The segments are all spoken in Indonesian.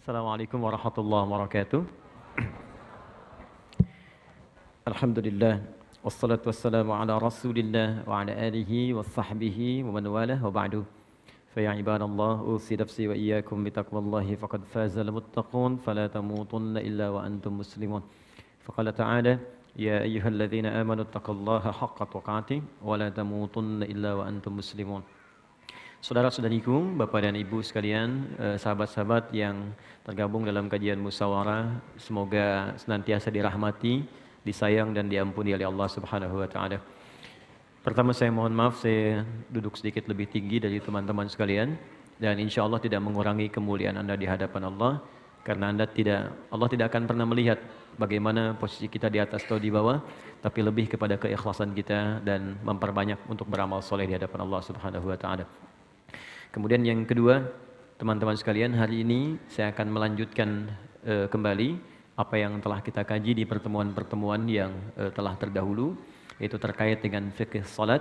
Assalamualaikum warahmatullahi wabarakatuh. Alhamdulillah. Wassalatu wassalamu ala rasulillah wa ala alihi wa sahbihi wa man walah wa ba'du. Faya ibadallah, usi nafsi wa iyyakum bitaqwallahi faqad fazal muttaqun fala tamutunna illa wa antum muslimun. Faqala ta'ala, ya ayyuhalladzina amanu taqullaha haqqa tuqatih wa la tamutunna illa wa antum muslimun. Saudara-saudariku, Bapak dan Ibu sekalian, sahabat-sahabat yang tergabung dalam kajian musyawarah, semoga senantiasa dirahmati, disayang dan diampuni oleh Allah Subhanahu wa taala. Pertama saya mohon maaf, saya duduk sedikit lebih tinggi dari teman-teman sekalian dan insya Allah tidak mengurangi kemuliaan Anda di hadapan Allah, karena Allah tidak akan pernah melihat bagaimana posisi kita di atas atau di bawah, tapi lebih kepada keikhlasan kita dan memperbanyak untuk beramal soleh di hadapan Allah Subhanahu wa taala. Kemudian yang kedua, teman-teman sekalian, hari ini saya akan melanjutkan kembali apa yang telah kita kaji di pertemuan-pertemuan yang telah terdahulu, yaitu terkait dengan fikih salat.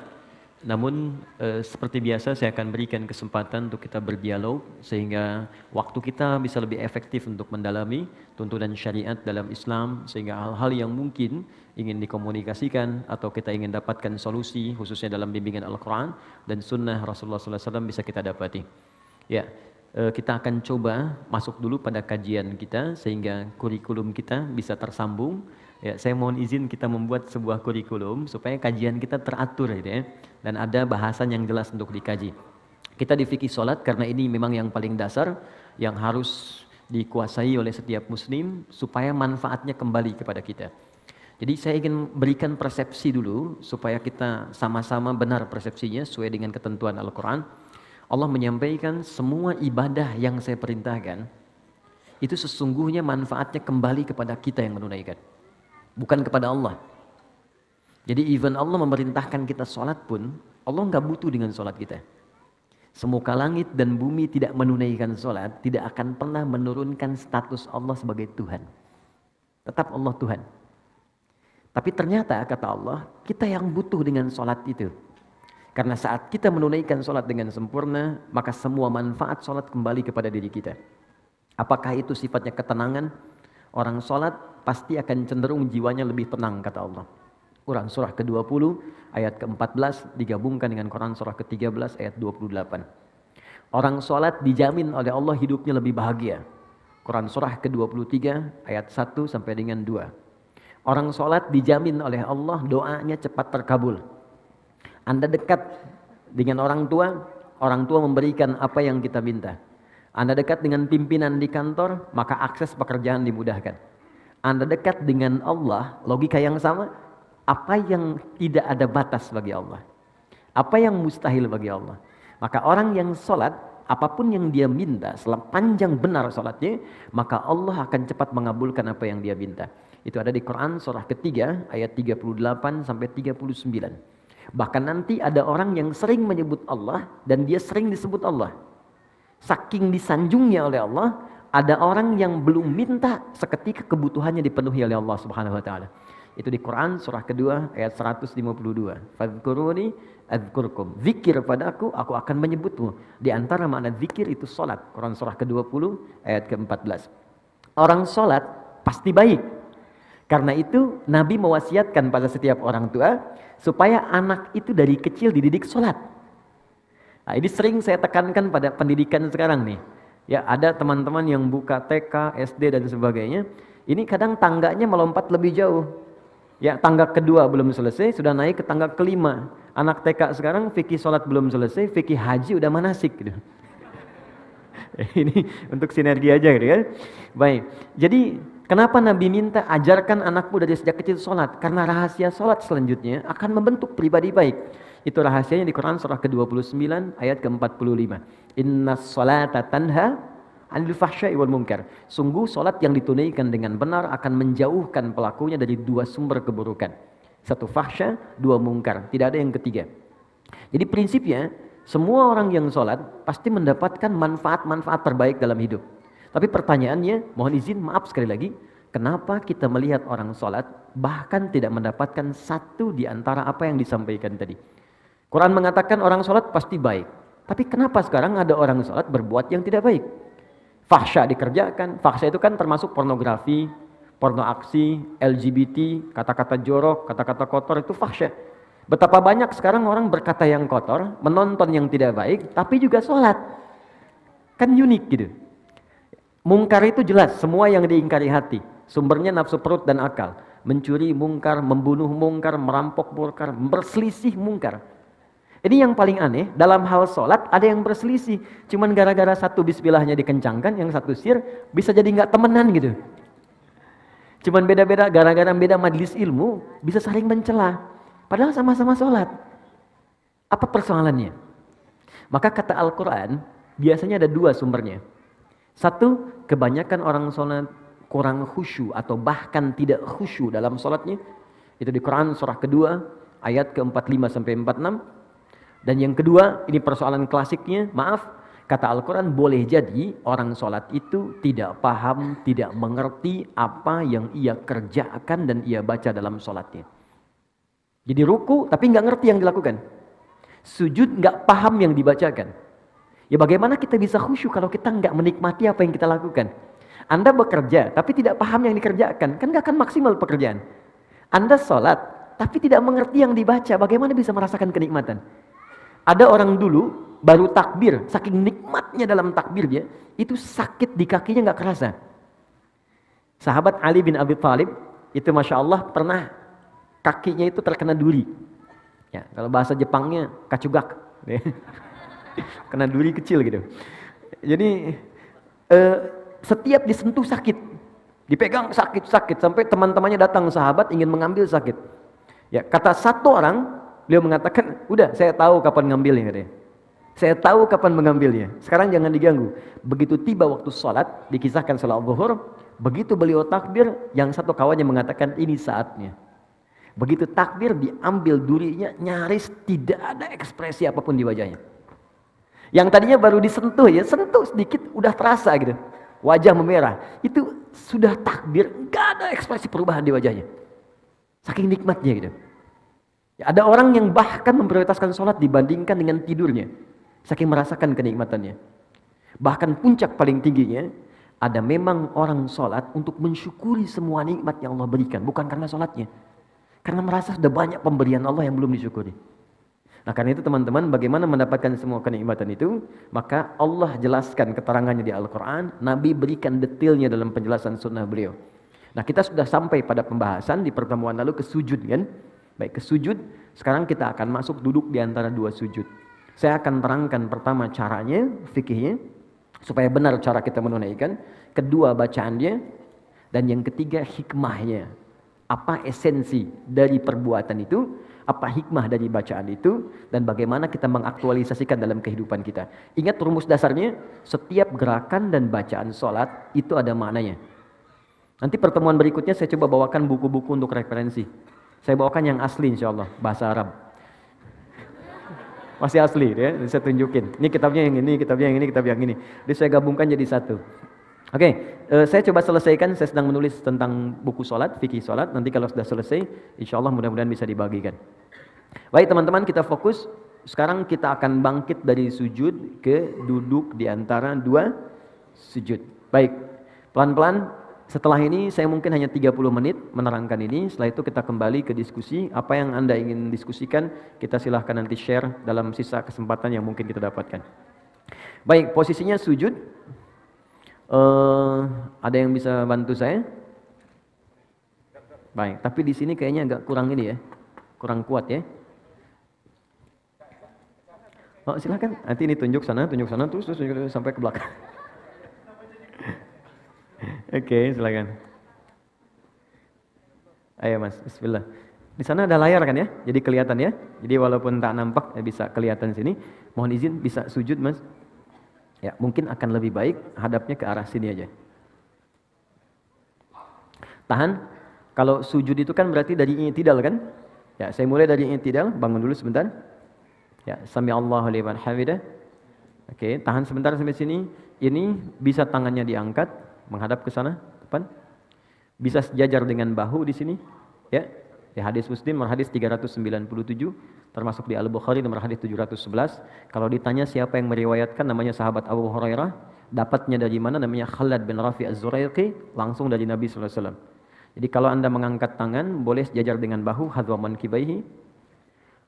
Namun seperti biasa saya akan berikan kesempatan untuk kita berdialog sehingga waktu kita bisa lebih efektif untuk mendalami tuntunan syariat dalam Islam, sehingga hal-hal yang mungkin ingin dikomunikasikan atau kita ingin dapatkan solusi khususnya dalam bimbingan Al-Quran dan Sunnah Rasulullah SAW bisa kita dapati. Ya, kita akan coba masuk dulu pada kajian kita sehingga kurikulum kita bisa tersambung. Ya, saya mohon izin kita membuat sebuah kurikulum supaya kajian kita teratur gitu ya, dan ada bahasan yang jelas untuk dikaji. Kita di fikih salat karena ini memang yang paling dasar yang harus dikuasai oleh setiap muslim supaya manfaatnya kembali kepada kita. Jadi saya ingin berikan persepsi dulu supaya kita sama-sama benar persepsinya sesuai dengan ketentuan Al-Quran. Allah menyampaikan semua ibadah yang saya perintahkan itu sesungguhnya manfaatnya kembali kepada kita yang menunaikan, bukan kepada Allah. Jadi even Allah memerintahkan kita sholat pun, Allah nggak butuh dengan sholat kita. Semuka langit dan bumi tidak menunaikan sholat, tidak akan pernah menurunkan status Allah sebagai Tuhan. Tetap Allah Tuhan. Tapi ternyata kata Allah, kita yang butuh dengan sholat itu. Karena saat kita menunaikan sholat dengan sempurna, maka semua manfaat sholat kembali kepada diri kita. Apakah itu sifatnya ketenangan? Orang sholat pasti akan cenderung jiwanya lebih tenang kata Allah. Quran surah ke-20 ayat ke-14 digabungkan dengan Quran surah ke-13 ayat 28. Orang sholat dijamin oleh Allah hidupnya lebih bahagia. Quran surah ke-23 ayat 1 sampai dengan 2. Orang sholat dijamin oleh Allah doanya cepat terkabul. Anda dekat dengan orang tua memberikan apa yang kita minta. Anda dekat dengan pimpinan di kantor, maka akses pekerjaan dimudahkan. Anda dekat dengan Allah, logika yang sama, apa yang tidak ada batas bagi Allah? Apa yang mustahil bagi Allah? Maka orang yang sholat, apapun yang dia minta, selama panjang benar sholatnya, maka Allah akan cepat mengabulkan apa yang dia minta. Itu ada di Quran surah ketiga ayat 38 sampai 39. Bahkan nanti ada orang yang sering menyebut Allah dan dia sering disebut Allah. Saking disanjungnya oleh Allah, ada orang yang belum minta seketika kebutuhannya dipenuhi oleh Allah Subhanahu wa taala. Itu di Quran surah kedua ayat 152. Fadhkuruni adzkurkum. Zikir padaku, aku akan menyebutmu. Di antara makna zikir itu salat. Quran surah ke-20 ayat ke-14. Orang salat pasti baik. Karena itu Nabi mewasiatkan pada setiap orang tua supaya anak itu dari kecil dididik sholat. Nah, ini sering saya tekankan pada pendidikan sekarang nih. Ya, ada teman-teman yang buka TK, SD dan sebagainya. Ini kadang tangganya melompat lebih jauh. Ya, tangga kedua belum selesai, sudah naik ke tangga kelima. Anak TK sekarang fikih sholat belum selesai, fikih haji udah manasik gitu. Ini untuk sinergi aja gitu kan. Baik, jadi kenapa Nabi minta ajarkan anakmu dari sejak kecil sholat? Karena rahasia sholat selanjutnya akan membentuk pribadi baik. Itu rahasianya di Quran surah ke-29 ayat ke-45. Innas sholata tanha 'anil fahsya'i wal munkar. Sungguh sholat yang ditunaikan dengan benar akan menjauhkan pelakunya dari dua sumber keburukan. Satu fahsya, dua mungkar. Tidak ada yang ketiga. Jadi prinsipnya semua orang yang sholat pasti mendapatkan manfaat-manfaat terbaik dalam hidup. Tapi pertanyaannya, mohon izin, maaf sekali lagi, kenapa kita melihat orang sholat bahkan tidak mendapatkan satu di antara apa yang disampaikan tadi? Quran mengatakan orang sholat pasti baik. Tapi kenapa sekarang ada orang sholat berbuat yang tidak baik? Fahsya dikerjakan. Fahsya itu kan termasuk pornografi, porno aksi, LGBT, kata-kata jorok, kata-kata kotor, itu fahsya. Betapa banyak sekarang orang berkata yang kotor, menonton yang tidak baik, tapi juga sholat. Kan unik gitu. Mungkar itu jelas, semua yang diingkari hati. Sumbernya nafsu perut dan akal. Mencuri mungkar, membunuh mungkar, merampok mungkar, berselisih mungkar. Ini yang paling aneh, dalam hal sholat ada yang berselisih. Cuman gara-gara satu bismillahnya dikencangkan, yang satu sir, bisa jadi nggak temenan gitu. Cuman beda-beda, gara-gara beda majelis ilmu, bisa saling mencela. Padahal sama-sama sholat. Apa persoalannya? Maka kata Al-Quran, biasanya ada dua sumbernya. Satu, kebanyakan orang sholat kurang khusyuk atau bahkan tidak khusyuk dalam sholatnya. Itu di Quran surah kedua, ayat ke-45 sampai 46. Dan yang kedua, ini persoalan klasiknya, maaf, kata Al-Quran, boleh jadi orang sholat itu tidak paham, tidak mengerti apa yang ia kerjakan dan ia baca dalam sholatnya. Jadi ruku tapi nggak ngerti yang dilakukan. Sujud nggak paham yang dibacakan. Ya bagaimana kita bisa khusyuk kalau kita nggak menikmati apa yang kita lakukan? Anda bekerja tapi tidak paham yang dikerjakan, kan nggak akan maksimal pekerjaan. Anda sholat tapi tidak mengerti yang dibaca, bagaimana bisa merasakan kenikmatan? Ada orang dulu baru takbir, saking nikmatnya dalam takbirnya, itu sakit di kakinya nggak kerasa. Sahabat Ali bin Abi Thalib itu masya Allah pernah kakinya itu terkena duri. Ya, kalau bahasa Jepangnya kacugak, kena duri kecil gitu. Jadi setiap disentuh sakit, dipegang sakit sampai teman-temannya datang sahabat ingin mengambil sakit. Ya, kata satu orang, beliau mengatakan, udah saya tahu kapan ngambilnya katanya. Saya tahu kapan mengambilnya. Sekarang jangan diganggu. Begitu tiba waktu sholat, dikisahkan sholat zuhur, begitu beliau takbir, yang satu kawannya mengatakan ini saatnya. Begitu takbir, diambil durinya, nyaris tidak ada ekspresi apapun di wajahnya. Yang tadinya baru disentuh ya, sentuh sedikit udah terasa gitu. Wajah memerah. Itu sudah takbir, nggak ada ekspresi perubahan di wajahnya. Saking nikmatnya gitu. Ya, ada orang yang bahkan memprioritaskan sholat dibandingkan dengan tidurnya. Saking merasakan kenikmatannya. Bahkan puncak paling tingginya, ada memang orang sholat untuk mensyukuri semua nikmat yang Allah berikan. Bukan karena sholatnya. Karena merasa sudah banyak pemberian Allah yang belum disyukuri. Nah karena itu teman-teman, bagaimana mendapatkan semua kenikmatan itu? Maka Allah jelaskan keterangannya di Al-Quran. Nabi berikan detailnya dalam penjelasan sunnah beliau. Nah kita sudah sampai pada pembahasan di pertemuan lalu ke sujud kan? Baik, ke sujud. Sekarang kita akan masuk duduk di antara dua sujud. Saya akan terangkan pertama caranya, fikihnya, supaya benar cara kita menunaikan. Kedua bacaannya. Dan yang ketiga hikmahnya. Apa esensi dari perbuatan itu? Apa hikmah dari bacaan itu? Dan bagaimana kita mengaktualisasikan dalam kehidupan kita. Ingat rumus dasarnya, setiap gerakan dan bacaan sholat itu ada maknanya. Nanti pertemuan berikutnya saya coba bawakan buku-buku untuk referensi. Saya bawakan yang asli insya Allah, bahasa Arab. Masih asli ya, saya tunjukin. Ini kitabnya yang ini, kitabnya yang ini, kitab yang ini. Jadi saya gabungkan jadi satu. Oke, saya coba selesaikan. Saya sedang menulis tentang buku sholat, fikih sholat. Nanti kalau sudah selesai, insya Allah mudah-mudahan bisa dibagikan. Baik teman-teman, kita fokus. Sekarang kita akan bangkit dari sujud ke duduk di antara dua sujud. Baik, pelan-pelan. Setelah ini saya mungkin hanya 30 menit menerangkan ini. Setelah itu kita kembali ke diskusi. Apa yang Anda ingin diskusikan, kita silahkan nanti share dalam sisa kesempatan yang mungkin kita dapatkan. Baik, posisinya sujud. Ada yang bisa bantu saya? Baik, tapi di sini kayaknya agak kurang ini ya. Kurang kuat ya. Oh, silakan. Nanti ini tunjuk sana, terus sampai ke belakang. Oke, silakan. Ayo Mas, bismillah. Di sana ada layar kan ya? Jadi kelihatan ya. Jadi walaupun tak nampak ya bisa kelihatan sini. Mohon izin bisa sujud Mas. Ya, mungkin akan lebih baik hadapnya ke arah sini aja. Tahan. Kalau sujud itu kan berarti dari i'tidal kan? Ya, saya mulai dari i'tidal, bangun dulu sebentar. Ya, sami Allahu liman hamidah. Oke, tahan sebentar sampai sini. Ini bisa tangannya diangkat menghadap ke sana depan. Bisa sejajar dengan bahu di sini, ya. Di hadis Muslim nomor hadis 397, termasuk di Al-Bukhari nomor hadis 711. Kalau ditanya siapa yang meriwayatkan, namanya sahabat Abu Hurairah. Dapatnya dari mana? Namanya Khalad bin Rafi Az-Zuraiqi, langsung dari Nabi sallallahu alaihi wasallam. Jadi kalau Anda mengangkat tangan, boleh sejajar dengan bahu, hadwa mankibaihi,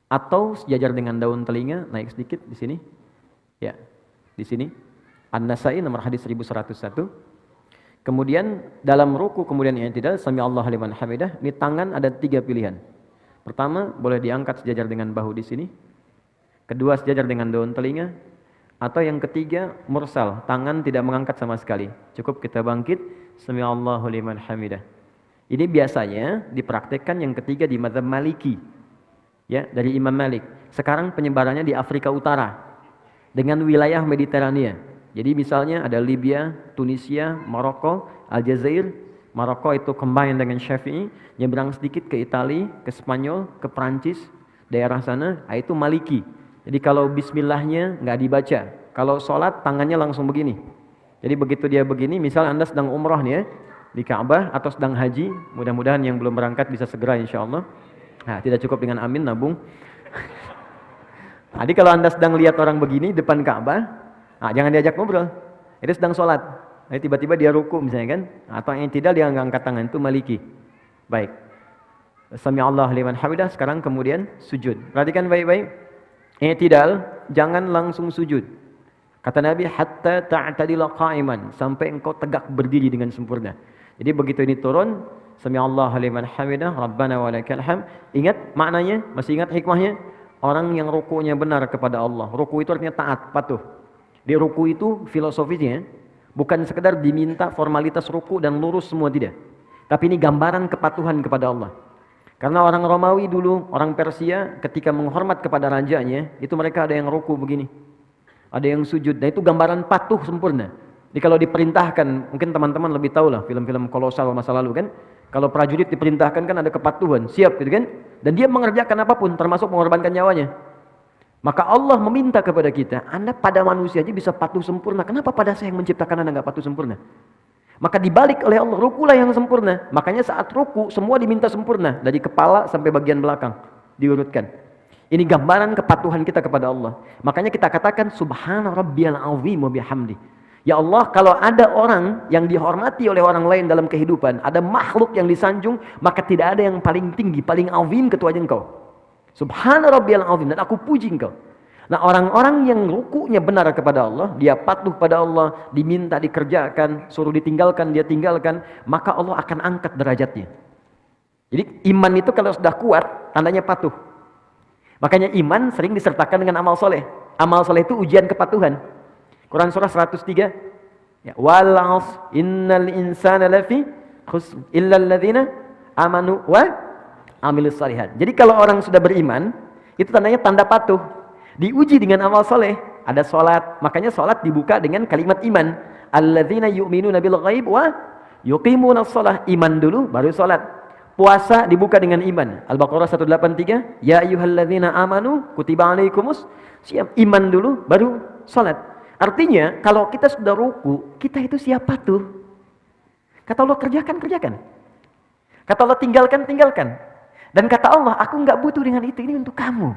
atau sejajar dengan daun telinga, naik sedikit di sini. Ya, di sini. An-Nasai nomor hadis 1101. Kemudian dalam ruku kemudian i'tidal, sami Allahu liman hamidah, ini tangan ada 3 pilihan. Pertama, boleh diangkat sejajar dengan bahu di sini. Kedua, sejajar dengan daun telinga. Atau yang ketiga, mursal, tangan tidak mengangkat sama sekali. Cukup kita bangkit, sami Allahu liman hamidah. Ini biasanya dipraktekkan yang ketiga di mazhab Maliki. Ya, dari Imam Malik. Sekarang penyebarannya di Afrika Utara dengan wilayah Mediterania. Jadi misalnya ada Libya, Tunisia, Maroko, Aljazair. Maroko itu combine dengan Syafi'i, nyebrang sedikit ke Italia, ke Spanyol, ke Prancis, daerah sana, itu Maliki. Jadi kalau bismillahnya nggak dibaca, kalau sholat tangannya langsung begini. Jadi begitu dia begini, misal Anda sedang umrah nih ya, di Ka'bah atau sedang haji, mudah-mudahan yang belum berangkat bisa segera insya Allah. Nah, tidak cukup dengan amin, nabung. Jadi kalau Anda sedang lihat orang begini depan Ka'bah, nah, jangan diajak ngobrol. Itu sedang sholat. Nah, tiba-tiba dia ruku misalnya kan, atau yang tidak dia angkat tangan, itu Maliki. Baik. Sami Allah liman hamidah. Sekarang kemudian sujud. Perhatikan baik-baik. I'tidal, jangan langsung sujud. Kata Nabi, hatta ta'tadila qa'iman, sampai engkau tegak berdiri dengan sempurna. Jadi begitu ini turun, sami Allah liman hamidah, rabbana walakal hamd. Ingat maknanya? Masih ingat hikmahnya? Orang yang rukunya benar kepada Allah. Ruku itu artinya taat, patuh. Di ruku itu filosofisnya bukan sekedar diminta formalitas ruku dan lurus semua, tidak. Tapi ini gambaran kepatuhan kepada Allah. Karena orang Romawi dulu, orang Persia ketika menghormat kepada rajanya, itu mereka ada yang ruku begini. Ada yang sujud. Dan itu gambaran patuh sempurna. Jadi kalau diperintahkan, mungkin teman-teman lebih tahu lah film-film kolosal masa lalu kan. Kalau prajurit diperintahkan kan ada kepatuhan, siap gitu kan. Dan dia mengerjakan apapun, termasuk mengorbankan nyawanya. Maka Allah meminta kepada kita, Anda pada manusia aja bisa patuh sempurna. Kenapa pada saya yang menciptakan Anda nggak patuh sempurna? Maka dibalik oleh Allah, rukulah yang sempurna. Makanya saat ruku, semua diminta sempurna. Dari kepala sampai bagian belakang. Diurutkan. Ini gambaran kepatuhan kita kepada Allah. Makanya kita katakan, Subhana rabbiyal azim wa bihamdi. Ya Allah, kalau ada orang yang dihormati oleh orang lain dalam kehidupan, ada makhluk yang disanjung, maka tidak ada yang paling tinggi, paling azim kecuali Engkau. Subhana rabbiyal azim, dan aku puji Engkau. Nah, orang-orang yang rukunya benar kepada Allah, dia patuh pada Allah, diminta dikerjakan, suruh ditinggalkan, dia tinggalkan, maka Allah akan angkat derajatnya. Jadi iman itu kalau sudah kuat, tandanya patuh. Makanya iman sering disertakan dengan amal soleh. Amal soleh itu ujian kepatuhan. Quran surah 103. Ya, wal 'asr innal insana lafi khusr illa alladzina amanu wa amilus shalihat. Jadi kalau orang sudah beriman, itu tandanya tanda patuh. Diuji dengan amal soleh, ada sholat, makanya sholat dibuka dengan kalimat iman. Alladzina yu'minuna bil ghaib wa yuqimunas shalah. Iman dulu, baru sholat. Puasa dibuka dengan iman. Al-Baqarah 183. Ya ayyuhalladzina amanu kutiba alaikumus siap. Iman dulu, baru sholat. Artinya, kalau kita sudah ruku, kita itu siap patuh. Kata Allah kerjakan, kerjakan. Kata Allah tinggalkan, tinggalkan. Dan kata Allah, aku nggak butuh dengan itu, ini untuk kamu.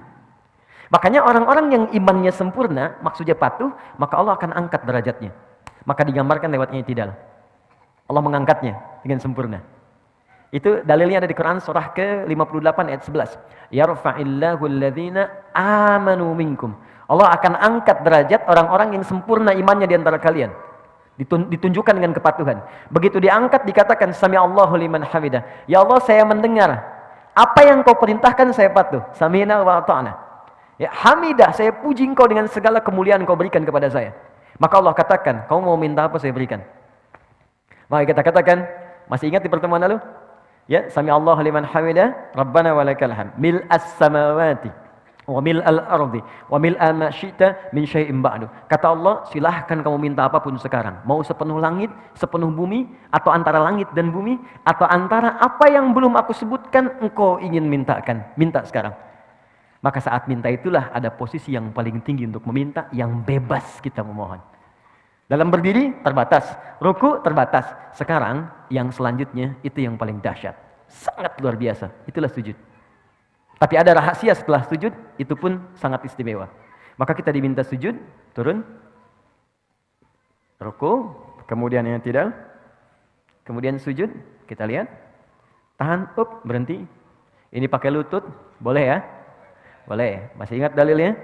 Makanya orang-orang yang imannya sempurna, maksudnya patuh, maka Allah akan angkat derajatnya. Maka digambarkan lewat i'tidal. Allah mengangkatnya dengan sempurna. Itu dalilnya ada di Quran surah ke-58 ayat 11. Yarfa'illahu alladhina amanu minkum. Allah akan angkat derajat orang-orang yang sempurna imannya di antara kalian. Ditunjukkan dengan kepatuhan. Begitu diangkat dikatakan sami Allahu liman hamidah. Ya Allah, saya mendengar apa yang kau perintahkan, saya patuh. Sami'na wa ata'na. Ya, hamidah, saya puji engkau dengan segala kemuliaan kau berikan kepada saya. Maka Allah katakan, kau mau minta apa saya berikan. Maka kita katakan, masih ingat di pertemuan lalu? Ya, sami Allah liman hamidah, Rabbana walakal hamd. Mil'as samawati wa mil'al ardi wa mil'a ma syi'ta min syai'in ba'du. Kata Allah, silahkan kamu minta apapun sekarang. Mau sepenuh langit, sepenuh bumi, atau antara langit dan bumi, atau antara apa yang belum aku sebutkan engkau ingin mintakan. Minta sekarang. Maka saat minta itulah ada posisi yang paling tinggi untuk meminta, yang bebas kita memohon. Dalam berdiri terbatas, ruku terbatas. Sekarang yang selanjutnya itu yang paling dahsyat. Sangat luar biasa, itulah sujud. Tapi ada rahasia setelah sujud, itu pun sangat istimewa. Maka kita diminta sujud, turun. Ruku, kemudian i'tidal, kemudian sujud, kita lihat. Tahan, berhenti. Ini pakai lutut, boleh ya? Boleh. Masih ingat dalilnya?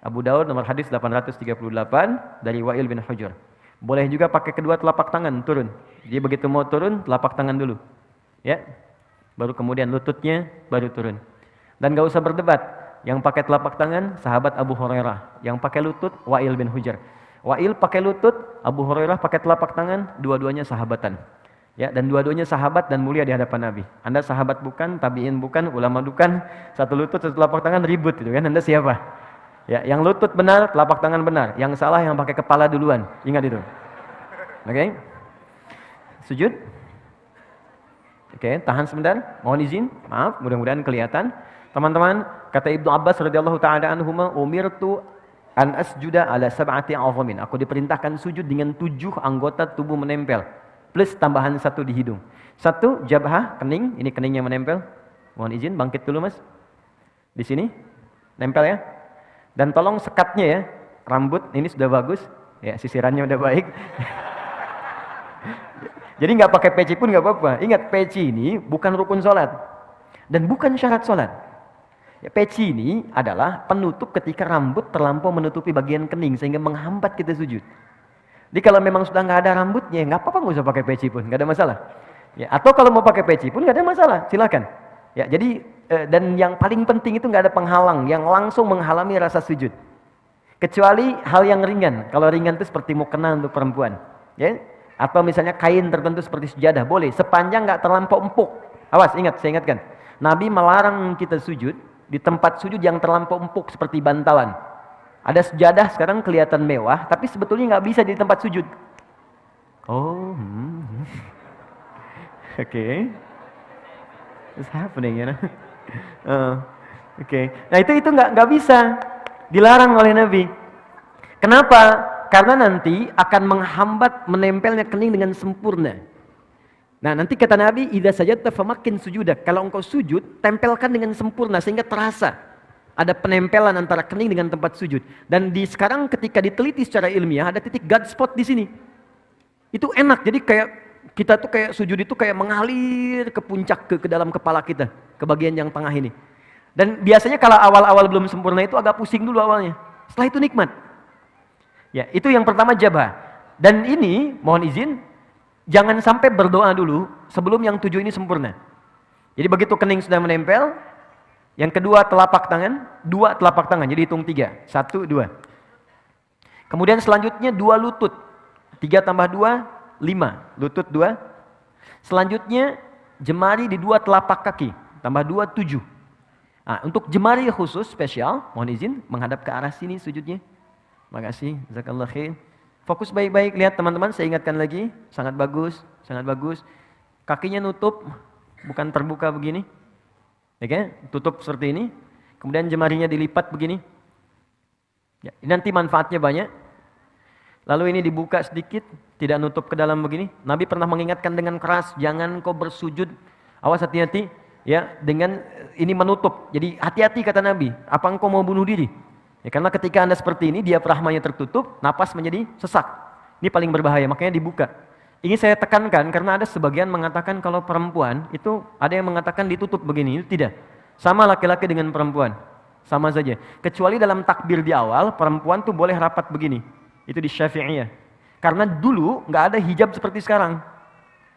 Abu Daud nomor hadis 838 dari Wa'il bin Hujur. Boleh juga pakai kedua telapak tangan turun. Jadi begitu mau turun, telapak tangan dulu. Ya. Baru kemudian lututnya baru turun. Dan gak usah berdebat. Yang pakai telapak tangan sahabat Abu Hurairah, yang pakai lutut Wa'il bin Hujur. Wa'il pakai lutut, Abu Hurairah pakai telapak tangan, dua-duanya sahabatan. Ya, dan dua-duanya sahabat dan mulia di hadapan Nabi. Anda sahabat bukan, tabi'in bukan, ulama bukan, satu lutut, satu telapak tangan ribut gitu kan. Anda siapa? Ya, yang lutut benar, telapak tangan benar. Yang salah yang pakai kepala duluan. Ingat itu. Oke? Sujud. Oke, tahan sebentar. Mohon izin. Maaf, mudah-mudahan kelihatan. Teman-teman, kata Ibnu Abbas radhiyallahu taala anhuma, umirtu an asjuda ala sab'ati azamin. Aku diperintahkan sujud dengan 7 anggota tubuh menempel. Plus tambahan 1 di hidung. 1 jabhah, kening, ini keningnya menempel. Mohon izin, bangkit dulu Mas. Di sini, nempel ya. Dan tolong sekatnya ya, rambut ini sudah bagus, ya sisirannya udah baik. Jadi nggak pakai peci pun nggak apa-apa. Ingat, peci ini bukan rukun sholat dan bukan syarat sholat. Ya, peci ini adalah penutup ketika rambut terlampau menutupi bagian kening sehingga menghambat kita sujud. Jadi kalau memang sudah nggak ada rambutnya, nggak apa-apa, nggak usah pakai peci pun, nggak ada masalah. Ya, atau kalau mau pakai peci pun nggak ada masalah, silakan. Ya, jadi dan yang paling penting itu nggak ada penghalang yang langsung menghalangi rasa sujud. Kecuali hal yang ringan. Kalau ringan itu seperti mukena untuk perempuan, ya. Atau misalnya kain tertentu seperti sejadah, boleh, sepanjang nggak terlampau empuk. Awas, ingat, saya ingatkan. Nabi melarang kita sujud di tempat sujud yang terlampau empuk seperti bantalan. Ada sejadah sekarang kelihatan mewah, tapi sebetulnya nggak bisa di tempat sujud. Oh, Oke. What's happening, you know? Oke. Nah itu nggak bisa, dilarang oleh Nabi. Kenapa? Karena nanti akan menghambat menempelnya kening dengan sempurna. Nah nanti kata Nabi, idza sajadta famakin sujudak. Kalau engkau sujud, tempelkan dengan sempurna sehingga terasa ada penempelan antara kening dengan tempat sujud. Dan sekarang ketika diteliti secara ilmiah, ada titik God spot di sini. Itu enak. Jadi kayak kita tuh kayak sujud itu kayak mengalir ke puncak ke dalam kepala kita, ke bagian yang tengah ini. Dan biasanya kalau awal-awal belum sempurna itu agak pusing dulu awalnya. Setelah itu nikmat. Ya, itu yang pertama jabah. Dan ini mohon izin, jangan sampai berdoa dulu sebelum yang 7 ini sempurna. Jadi begitu kening sudah menempel, yang kedua telapak tangan, 2 telapak tangan, jadi hitung 3, 1, 2. Kemudian selanjutnya 2 lutut, 3 tambah 2, 5, lutut 2. Selanjutnya jemari di 2 telapak kaki, tambah 2, 7. Nah, untuk jemari khusus spesial, mohon izin menghadap ke arah sini sujudnya. Makasih, jazakallah khair. Fokus baik-baik, lihat teman-teman, saya ingatkan lagi, sangat bagus, sangat bagus. Kakinya nutup, bukan terbuka begini. Oke, tutup seperti ini. Kemudian jemarinya dilipat begini. Ya, nanti manfaatnya banyak. Lalu ini dibuka sedikit, tidak nutup ke dalam begini. Nabi pernah mengingatkan dengan keras, jangan kau bersujud. Awas, hati-hati ya dengan ini menutup. Jadi hati-hati kata Nabi. Apa engkau mau bunuh diri? Ya, karena ketika Anda seperti ini, dia rahmanya tertutup, napas menjadi sesak. Ini paling berbahaya, makanya dibuka. Ini saya tekankan karena ada sebagian mengatakan kalau perempuan itu ada yang mengatakan ditutup begini, itu tidak. Sama laki-laki dengan perempuan, sama saja. Kecuali dalam takbir di awal, perempuan tuh boleh rapat begini. Itu di Syafi'iyah. Karena dulu nggak ada hijab seperti sekarang.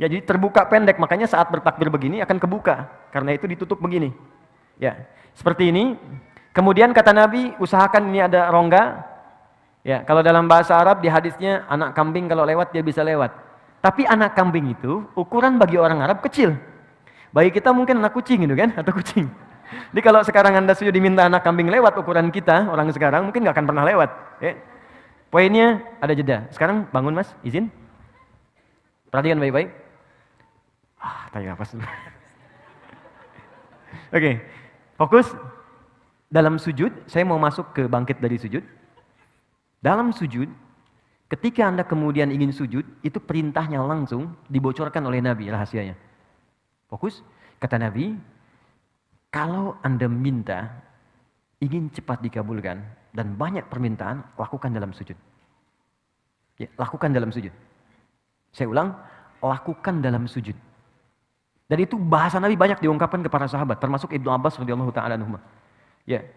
Ya, jadi terbuka pendek, makanya saat bertakbir begini akan kebuka. Karena itu ditutup begini. Ya, seperti ini. Kemudian kata Nabi, usahakan ini ada rongga. Ya, kalau dalam bahasa Arab di hadisnya anak kambing kalau lewat dia bisa lewat. Tapi anak kambing itu ukuran bagi orang Arab kecil. Bagi kita mungkin anak kucing gitu kan, atau kucing. Jadi kalau sekarang Anda sudah diminta anak kambing lewat ukuran kita, orang sekarang mungkin nggak akan pernah lewat. Ya. Poinnya ada jeda. Sekarang bangun Mas, izin. Perhatikan baik-baik. Tarik nafas dulu. Oke, fokus. Dalam sujud, saya mau masuk ke bangkit dari sujud. Dalam sujud, ketika Anda kemudian ingin sujud, itu perintahnya langsung dibocorkan oleh Nabi rahasianya. Fokus, kata Nabi, kalau Anda minta, ingin cepat dikabulkan, dan banyak permintaan, lakukan dalam sujud. Ya, lakukan dalam sujud. Saya ulang, lakukan dalam sujud. Dan itu bahasa Nabi banyak diungkapkan kepada sahabat, termasuk Ibnu Abbas radhiyallahu taala anhu. Ya.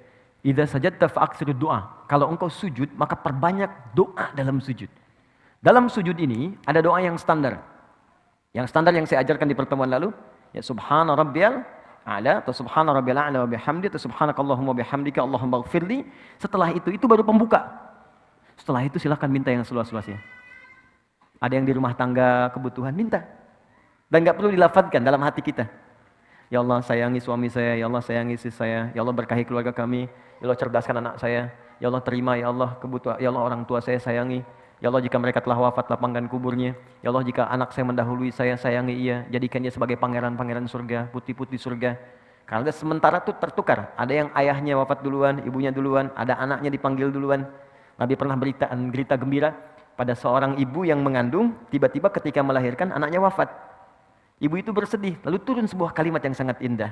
Idza sajadta fa'aksirud doa. Kalau engkau sujud, maka perbanyak doa dalam sujud. Dalam sujud ini ada doa yang standar. Yang standar yang saya ajarkan di pertemuan lalu, ya subhana rabbiyal a'la atau subhana rabbiyal a'la wa bihamdi atau subhanakallahumma bihamdika Allahumma ighfirli. Setelah itu baru pembuka. Setelah itu silakan minta yang seluas-luasnya. Ada yang di rumah tangga kebutuhan, minta. Dan enggak perlu dilafadzkan dalam hati kita. Ya Allah sayangi suami saya, ya Allah sayangi istri saya, ya Allah berkahi keluarga kami, ya Allah cerdaskan anak saya, ya Allah terima ya Allah kebutuhan, ya Allah orang tua saya sayangi, ya Allah jika mereka telah wafat lapangkan kuburnya, ya Allah jika anak saya mendahului saya sayangi ia, jadikan dia sebagai pangeran-pangeran surga, putih-putih surga. Karena sementara itu tertukar, ada yang ayahnya wafat duluan, ibunya duluan, ada anaknya dipanggil duluan. Nabi pernah berita gembira pada seorang ibu yang mengandung, tiba-tiba ketika melahirkan anaknya wafat. Ibu itu bersedih, lalu turun sebuah kalimat yang sangat indah.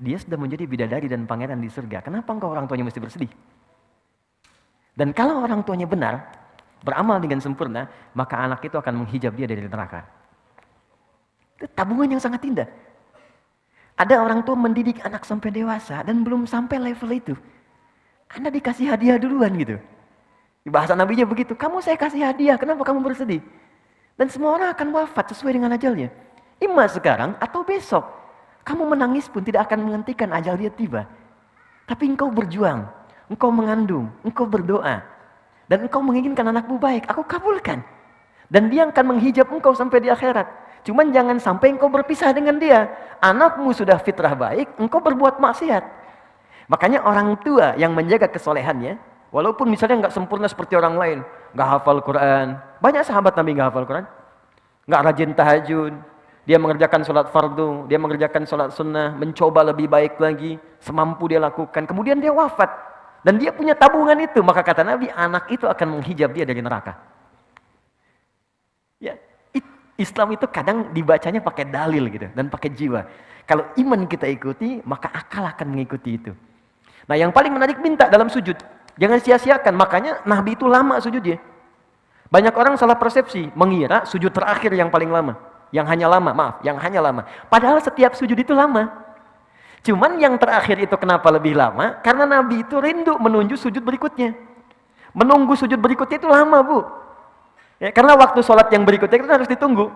Dia sudah menjadi bidadari dan pangeran di surga. Kenapa engkau orang tuanya mesti bersedih? Dan kalau orang tuanya benar, beramal dengan sempurna, maka anak itu akan menghijab dia dari neraka. Itu tabungan yang sangat indah. Ada orang tua mendidik anak sampai dewasa dan belum sampai level itu. Anda dikasih hadiah duluan gitu. Di bahasa Nabinya begitu, kamu saya kasih hadiah, kenapa kamu bersedih? Dan semua orang akan wafat sesuai dengan ajalnya. Ima sekarang atau besok. Kamu menangis pun tidak akan menghentikan ajal dia tiba. Tapi engkau berjuang, engkau mengandung, engkau berdoa. Dan engkau menginginkan anakmu baik, aku kabulkan. Dan dia akan menghijab engkau sampai di akhirat. Cuman jangan sampai engkau berpisah dengan dia. Anakmu sudah fitrah baik, engkau berbuat maksiat. Makanya orang tua yang menjaga kesolehannya, walaupun misalnya nggak sempurna seperti orang lain, nggak hafal Quran. Banyak sahabat Nabi nggak hafal Quran, nggak rajin tahajud. Dia mengerjakan sholat fardu, dia mengerjakan sholat sunnah, mencoba lebih baik lagi, semampu dia lakukan. Kemudian dia wafat. Dan dia punya tabungan itu. Maka kata Nabi, anak itu akan menghijab dia dari neraka. Ya, Islam itu kadang dibacanya pakai dalil gitu, dan pakai jiwa. Kalau iman kita ikuti, maka akal akan mengikuti itu. Nah yang paling menarik minta dalam sujud. Jangan sia-siakan, makanya Nabi itu lama sujudnya. Banyak orang salah persepsi, mengira sujud terakhir yang paling lama. Yang hanya lama. Padahal setiap sujud itu lama. Cuman yang terakhir itu kenapa lebih lama? Karena Nabi itu rindu menuju sujud berikutnya. Menunggu sujud berikutnya itu lama, Bu. Ya, karena waktu sholat yang berikutnya itu harus ditunggu.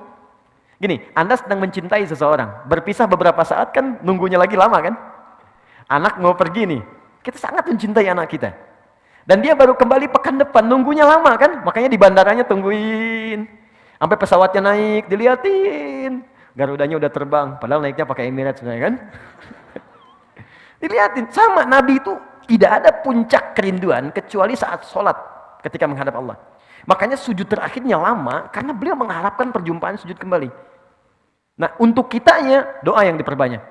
Gini, Anda sedang mencintai seseorang. Berpisah beberapa saat kan nunggunya lagi lama kan? Anak mau pergi nih. Kita sangat mencintai anak kita. Dan dia baru kembali pekan depan, nunggunya lama kan? Makanya di bandaranya tungguin. Sampai pesawatnya naik, diliatin. Garudanya udah terbang, padahal naiknya pakai Emirates sebenarnya kan? Diliatin, sama Nabi itu tidak ada puncak kerinduan kecuali saat sholat ketika menghadap Allah. Makanya sujud terakhirnya lama karena beliau mengharapkan perjumpaan sujud kembali. Nah untuk kitanya doa yang diperbanyak.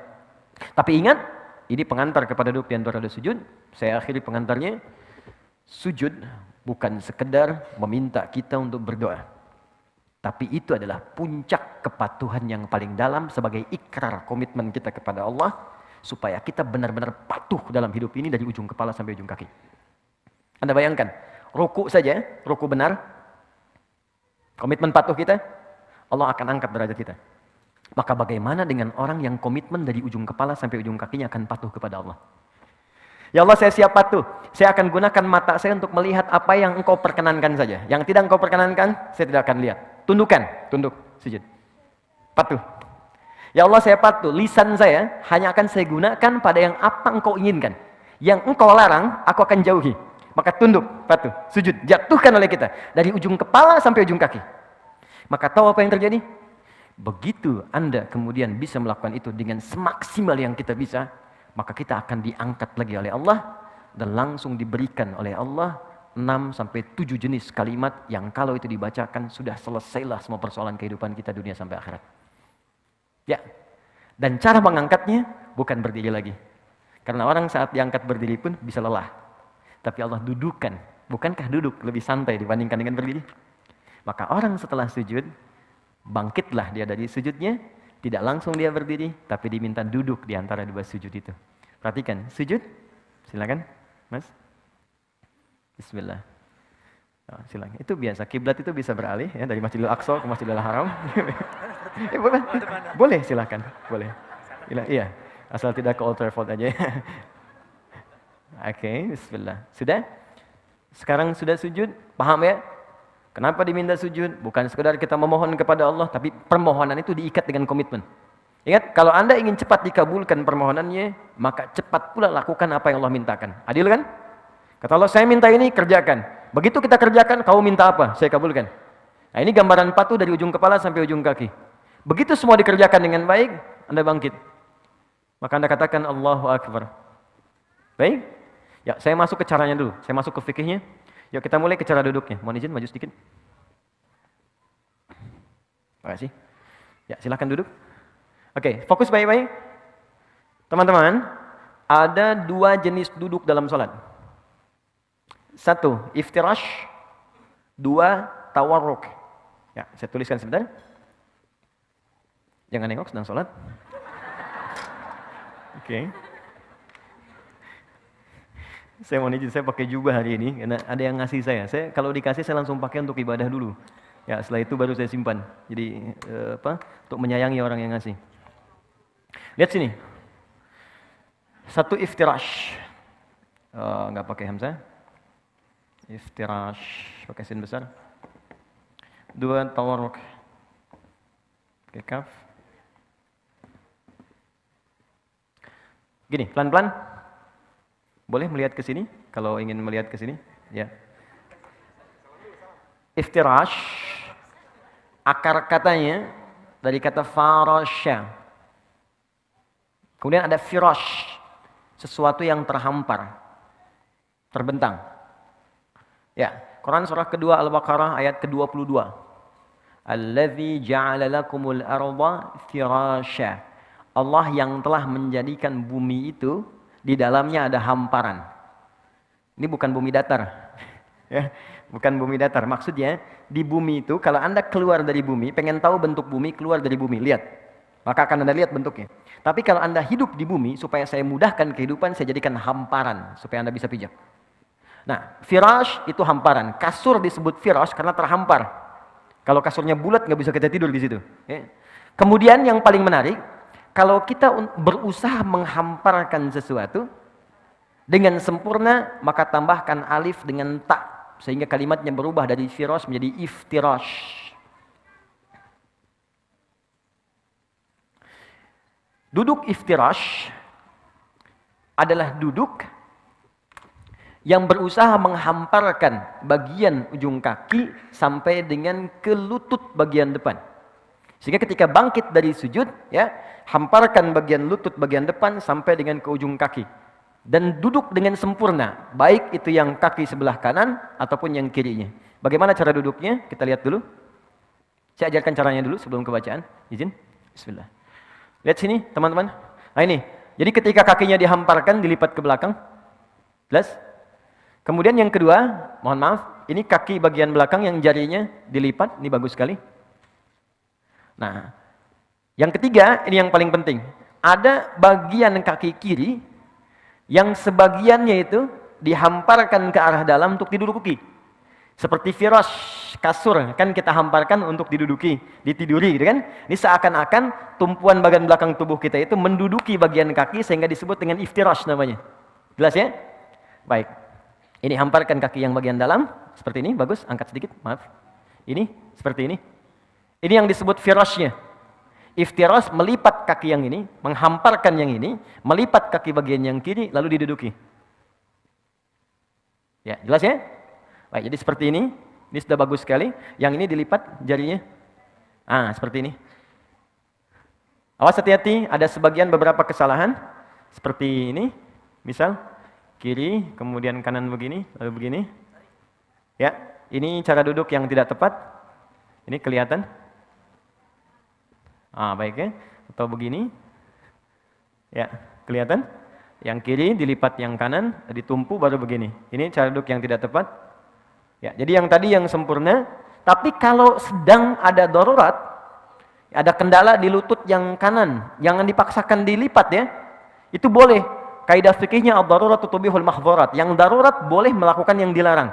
Tapi ingat, ini pengantar kepada duduk di antara sujud. Saya akhiri pengantarnya. Sujud bukan sekedar meminta kita untuk berdoa. Tapi itu adalah puncak kepatuhan yang paling dalam sebagai ikrar komitmen kita kepada Allah supaya kita benar-benar patuh dalam hidup ini dari ujung kepala sampai ujung kaki. Anda bayangkan, ruku saja, ruku benar, komitmen patuh kita, Allah akan angkat derajat kita. Maka bagaimana dengan orang yang komitmen dari ujung kepala sampai ujung kakinya akan patuh kepada Allah? Ya Allah, saya siap patuh. Saya akan gunakan mata saya untuk melihat apa yang engkau perkenankan saja. Yang tidak engkau perkenankan, saya tidak akan lihat. Tunduk, sujud. Patuh. Ya Allah, saya patuh. Lisan saya hanya akan saya gunakan pada yang apa engkau inginkan. Yang engkau larang, aku akan jauhi. Maka tunduk, patuh, sujud. Jatuhkan oleh kita. Dari ujung kepala sampai ujung kaki. Maka tahu apa yang terjadi? Begitu Anda kemudian bisa melakukan itu dengan semaksimal yang kita bisa, maka kita akan diangkat lagi oleh Allah dan langsung diberikan oleh Allah 6-7 jenis kalimat yang kalau itu dibacakan sudah selesailah semua persoalan kehidupan kita dunia sampai akhirat. Ya. Dan cara mengangkatnya bukan berdiri lagi. Karena orang saat diangkat berdiri pun bisa lelah. Tapi Allah dudukan. Bukankah duduk lebih santai dibandingkan dengan berdiri? Maka orang setelah sujud, bangkitlah dia dari sujudnya. Tidak langsung dia berdiri, tapi diminta duduk di antara dua sujud itu. Perhatikan, sujud. Silakan, Mas. Bismillah. Oh, silakan. Itu biasa, kiblat itu bisa beralih ya dari Masjidil Aqsa ke Masjidil Haram. Boleh, boleh silakan, boleh. Iya, asal tidak ke Old Trafford aja. Oke, bismillah. Sudah? Sekarang sudah sujud, paham ya? Kenapa diminta sujud? Bukan sekedar kita memohon kepada Allah, tapi permohonan itu diikat dengan komitmen. Ingat, kalau Anda ingin cepat dikabulkan permohonannya, maka cepat pula lakukan apa yang Allah mintakan. Adil kan? Kata Allah, saya minta ini, kerjakan. Begitu kita kerjakan, kau minta apa? Saya kabulkan. Nah, ini gambaran patuh dari ujung kepala sampai ujung kaki. Begitu semua dikerjakan dengan baik, Anda bangkit. Maka Anda katakan, Allahu Akbar. Baik? Ya, saya masuk ke caranya dulu. Saya masuk ke fikihnya. Yuk kita mulai ke cara duduknya. Mohon izin, maju sedikit. Terima kasih. Ya, silakan duduk. Oke, fokus baik-baik. Teman-teman, ada 2 jenis duduk dalam sholat. 1, iftirash. 2, tawarruk. Ya, saya tuliskan sebentar. Jangan nengok sedang sholat. Oke. Saya mau izin, saya pakai jubah hari ini karena ada yang ngasih saya. Saya kalau dikasih saya langsung pakai untuk ibadah dulu. Ya, setelah itu baru saya simpan. Jadi untuk menyayangi orang yang ngasih. Lihat sini. 1 iftirash. Enggak pakai hamzah. Iftirash pakai sin besar. 2, tawarruk. Pakai kaf. Gini, pelan-pelan. Boleh melihat ke sini kalau ingin melihat ke sini, ya. Iftirash akar katanya dari kata farasya. Kemudian ada firash, sesuatu yang terhampar, terbentang. Ya, Quran surah kedua Al-Baqarah ayat ke-22. Allazi ja'ala lakumul arda firasya. Allah yang telah menjadikan bumi itu di dalamnya ada hamparan. Ini bukan bumi datar. Ya, bukan bumi datar. Maksudnya di bumi itu kalau Anda keluar dari bumi, pengen tahu bentuk bumi, keluar dari bumi, lihat. Maka akan Anda lihat bentuknya. Tapi kalau Anda hidup di bumi, supaya saya mudahkan kehidupan, saya jadikan hamparan supaya Anda bisa pijak. Nah, firash itu hamparan. Kasur disebut firash karena terhampar. Kalau kasurnya bulat nggak bisa kita tidur di situ. Ya. Kemudian yang paling menarik, kalau kita berusaha menghamparkan sesuatu dengan sempurna, maka tambahkan alif dengan ta, sehingga kalimatnya berubah dari firash menjadi iftirash. Duduk iftirash adalah duduk yang berusaha menghamparkan bagian ujung kaki sampai dengan ke lutut bagian depan. Sehingga ketika bangkit dari sujud, ya, hamparkan bagian lutut bagian depan sampai dengan ke ujung kaki. Dan duduk dengan sempurna, baik itu yang kaki sebelah kanan ataupun yang kirinya. Bagaimana cara duduknya? Kita lihat dulu. Saya ajarkan caranya dulu sebelum kebacaan. Izin. Bismillah. Lihat sini, teman-teman. Nah ini. Jadi ketika kakinya dihamparkan, dilipat ke belakang. Jelas? Kemudian yang kedua, mohon maaf, ini kaki bagian belakang yang jarinya dilipat. Ini bagus sekali. Nah, yang ketiga, ini yang paling penting. Ada bagian kaki kiri yang sebagiannya itu dihamparkan ke arah dalam untuk diduduki. Seperti firash, kasur, kan kita hamparkan untuk diduduki, ditiduri gitu kan. Ini seakan-akan tumpuan bagian belakang tubuh kita itu menduduki bagian kaki sehingga disebut dengan iftirash namanya. Jelas ya? Baik. Ini hamparkan kaki yang bagian dalam, seperti ini, bagus, angkat sedikit, maaf. Ini, seperti ini. Ini yang disebut firashnya. Iftirash melipat kaki yang ini, menghamparkan yang ini, melipat kaki bagian yang kiri, lalu diduduki. Ya, jelas ya? Baik, jadi seperti ini sudah bagus sekali. Yang ini dilipat jarinya. Seperti ini. Awas hati-hati, ada sebagian beberapa kesalahan. Seperti ini, misal, kiri, kemudian kanan begini, lalu begini. Ya, ini cara duduk yang tidak tepat. Ini kelihatan. Baik ya. Atau begini. Ya, kelihatan? Yang kiri dilipat yang kanan, ditumpu baru begini. Ini cara duduk yang tidak tepat. Ya, jadi yang tadi yang sempurna, tapi kalau sedang ada darurat, ada kendala di lutut yang kanan, jangan dipaksakan dilipat ya. Itu boleh. Kaidah fikihnya ad-daruratu tubihul mahdzurat. Yang darurat boleh melakukan yang dilarang.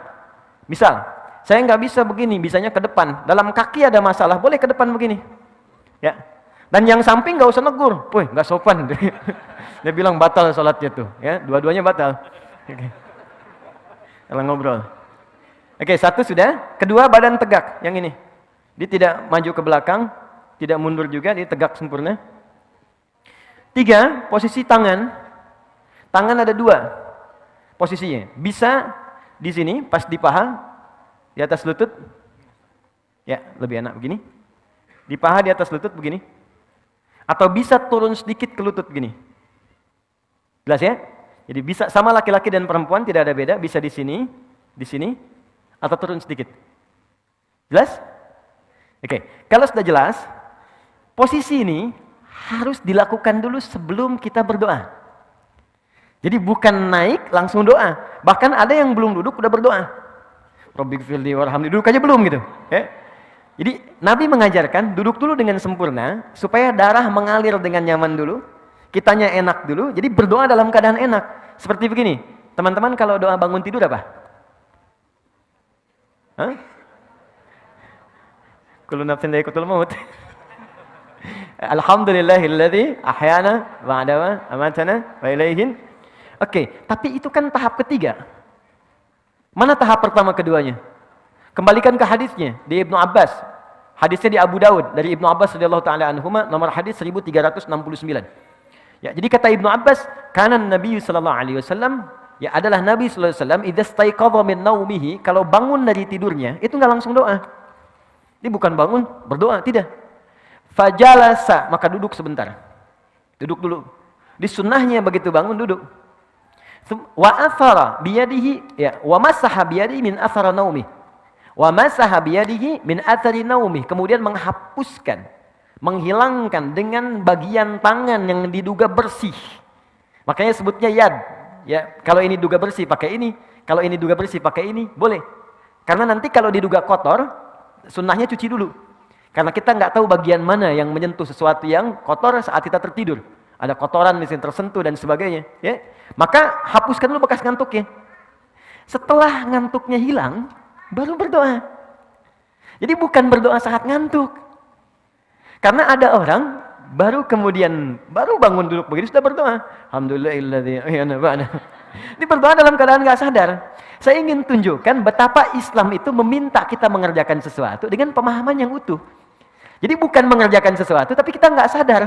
Misal, saya nggak bisa begini, bisanya ke depan. Dalam kaki ada masalah, boleh ke depan begini. Ya. Dan yang samping nggak usah negur, woi nggak sopan. Dia bilang batal sholatnya tuh, ya, dua-duanya batal. Kalau ngobrol. Oke, satu sudah. Kedua, badan tegak, yang ini. Dia tidak maju ke belakang, tidak mundur juga, dia tegak sempurna. 3, posisi tangan. Tangan ada 2 posisinya. Bisa di sini, pas di paha, di atas lutut. Ya, lebih enak begini. Di paha, di atas lutut begini. Atau bisa turun sedikit ke lutut begini. Jelas ya? Jadi bisa sama laki-laki dan perempuan, tidak ada beda. Bisa di sini, atau turun sedikit. Jelas? Oke, kalau sudah jelas, posisi ini harus dilakukan dulu sebelum kita berdoa. Jadi bukan naik langsung doa. Bahkan ada yang belum duduk udah berdoa. Rabbighfirli warhamni, duduk aja belum gitu. Ya. Jadi Nabi mengajarkan duduk dulu dengan sempurna supaya darah mengalir dengan nyaman dulu, kitanya enak dulu. Jadi berdoa dalam keadaan enak. Seperti begini, teman-teman kalau doa bangun tidur apa? Hah? Kullu nafsin dha'iqatul maut. Alhamdulillahilladzi ahyana ba'da ma amatana wa ilaihin. Oke, tapi itu kan tahap ketiga. Mana tahap pertama keduanya? Kembalikan ke hadisnya di Ibnu Abbas. Hadisnya di Abu Daud dari Ibnu Abbas radhiyallahu taala anhuma, nomor hadis 1369. Ya, jadi kata Ibnu Abbas, kana Nabi sallallahu alaihi wasallam, ya adalah Nabi sallallahu alaihi wasallam idza staiqadha min naumihi, kalau bangun dari tidurnya, itu enggak langsung doa. Ini bukan bangun berdoa, tidak. Fajalasa, maka duduk sebentar. Duduk dulu. Di sunnahnya begitu bangun duduk. Wa athara biyadihi, ya, wa masaha biyadihi min athara naumi. Wa masaha biyadihi min athari naumi. Kemudian menghapuskan, menghilangkan dengan bagian tangan yang diduga bersih. Makanya sebutnya yad. Ya, kalau ini duga bersih pakai ini, kalau ini duga bersih pakai ini, boleh. Karena nanti kalau diduga kotor, sunnahnya cuci dulu. Karena kita nggak tahu bagian mana yang menyentuh sesuatu yang kotor saat kita tertidur. Ada kotoran misalnya tersentuh dan sebagainya, ya. Maka hapuskan dulu bekas ngantuknya. Setelah ngantuknya hilang, baru berdoa. Jadi bukan berdoa saat ngantuk. Karena ada orang baru bangun duduk begitu sudah berdoa. Alhamdulillahilladzi ahyana ba'da. Ini berdoa dalam keadaan nggak sadar. Saya ingin tunjukkan betapa Islam itu meminta kita mengerjakan sesuatu dengan pemahaman yang utuh. Jadi bukan mengerjakan sesuatu tapi kita nggak sadar.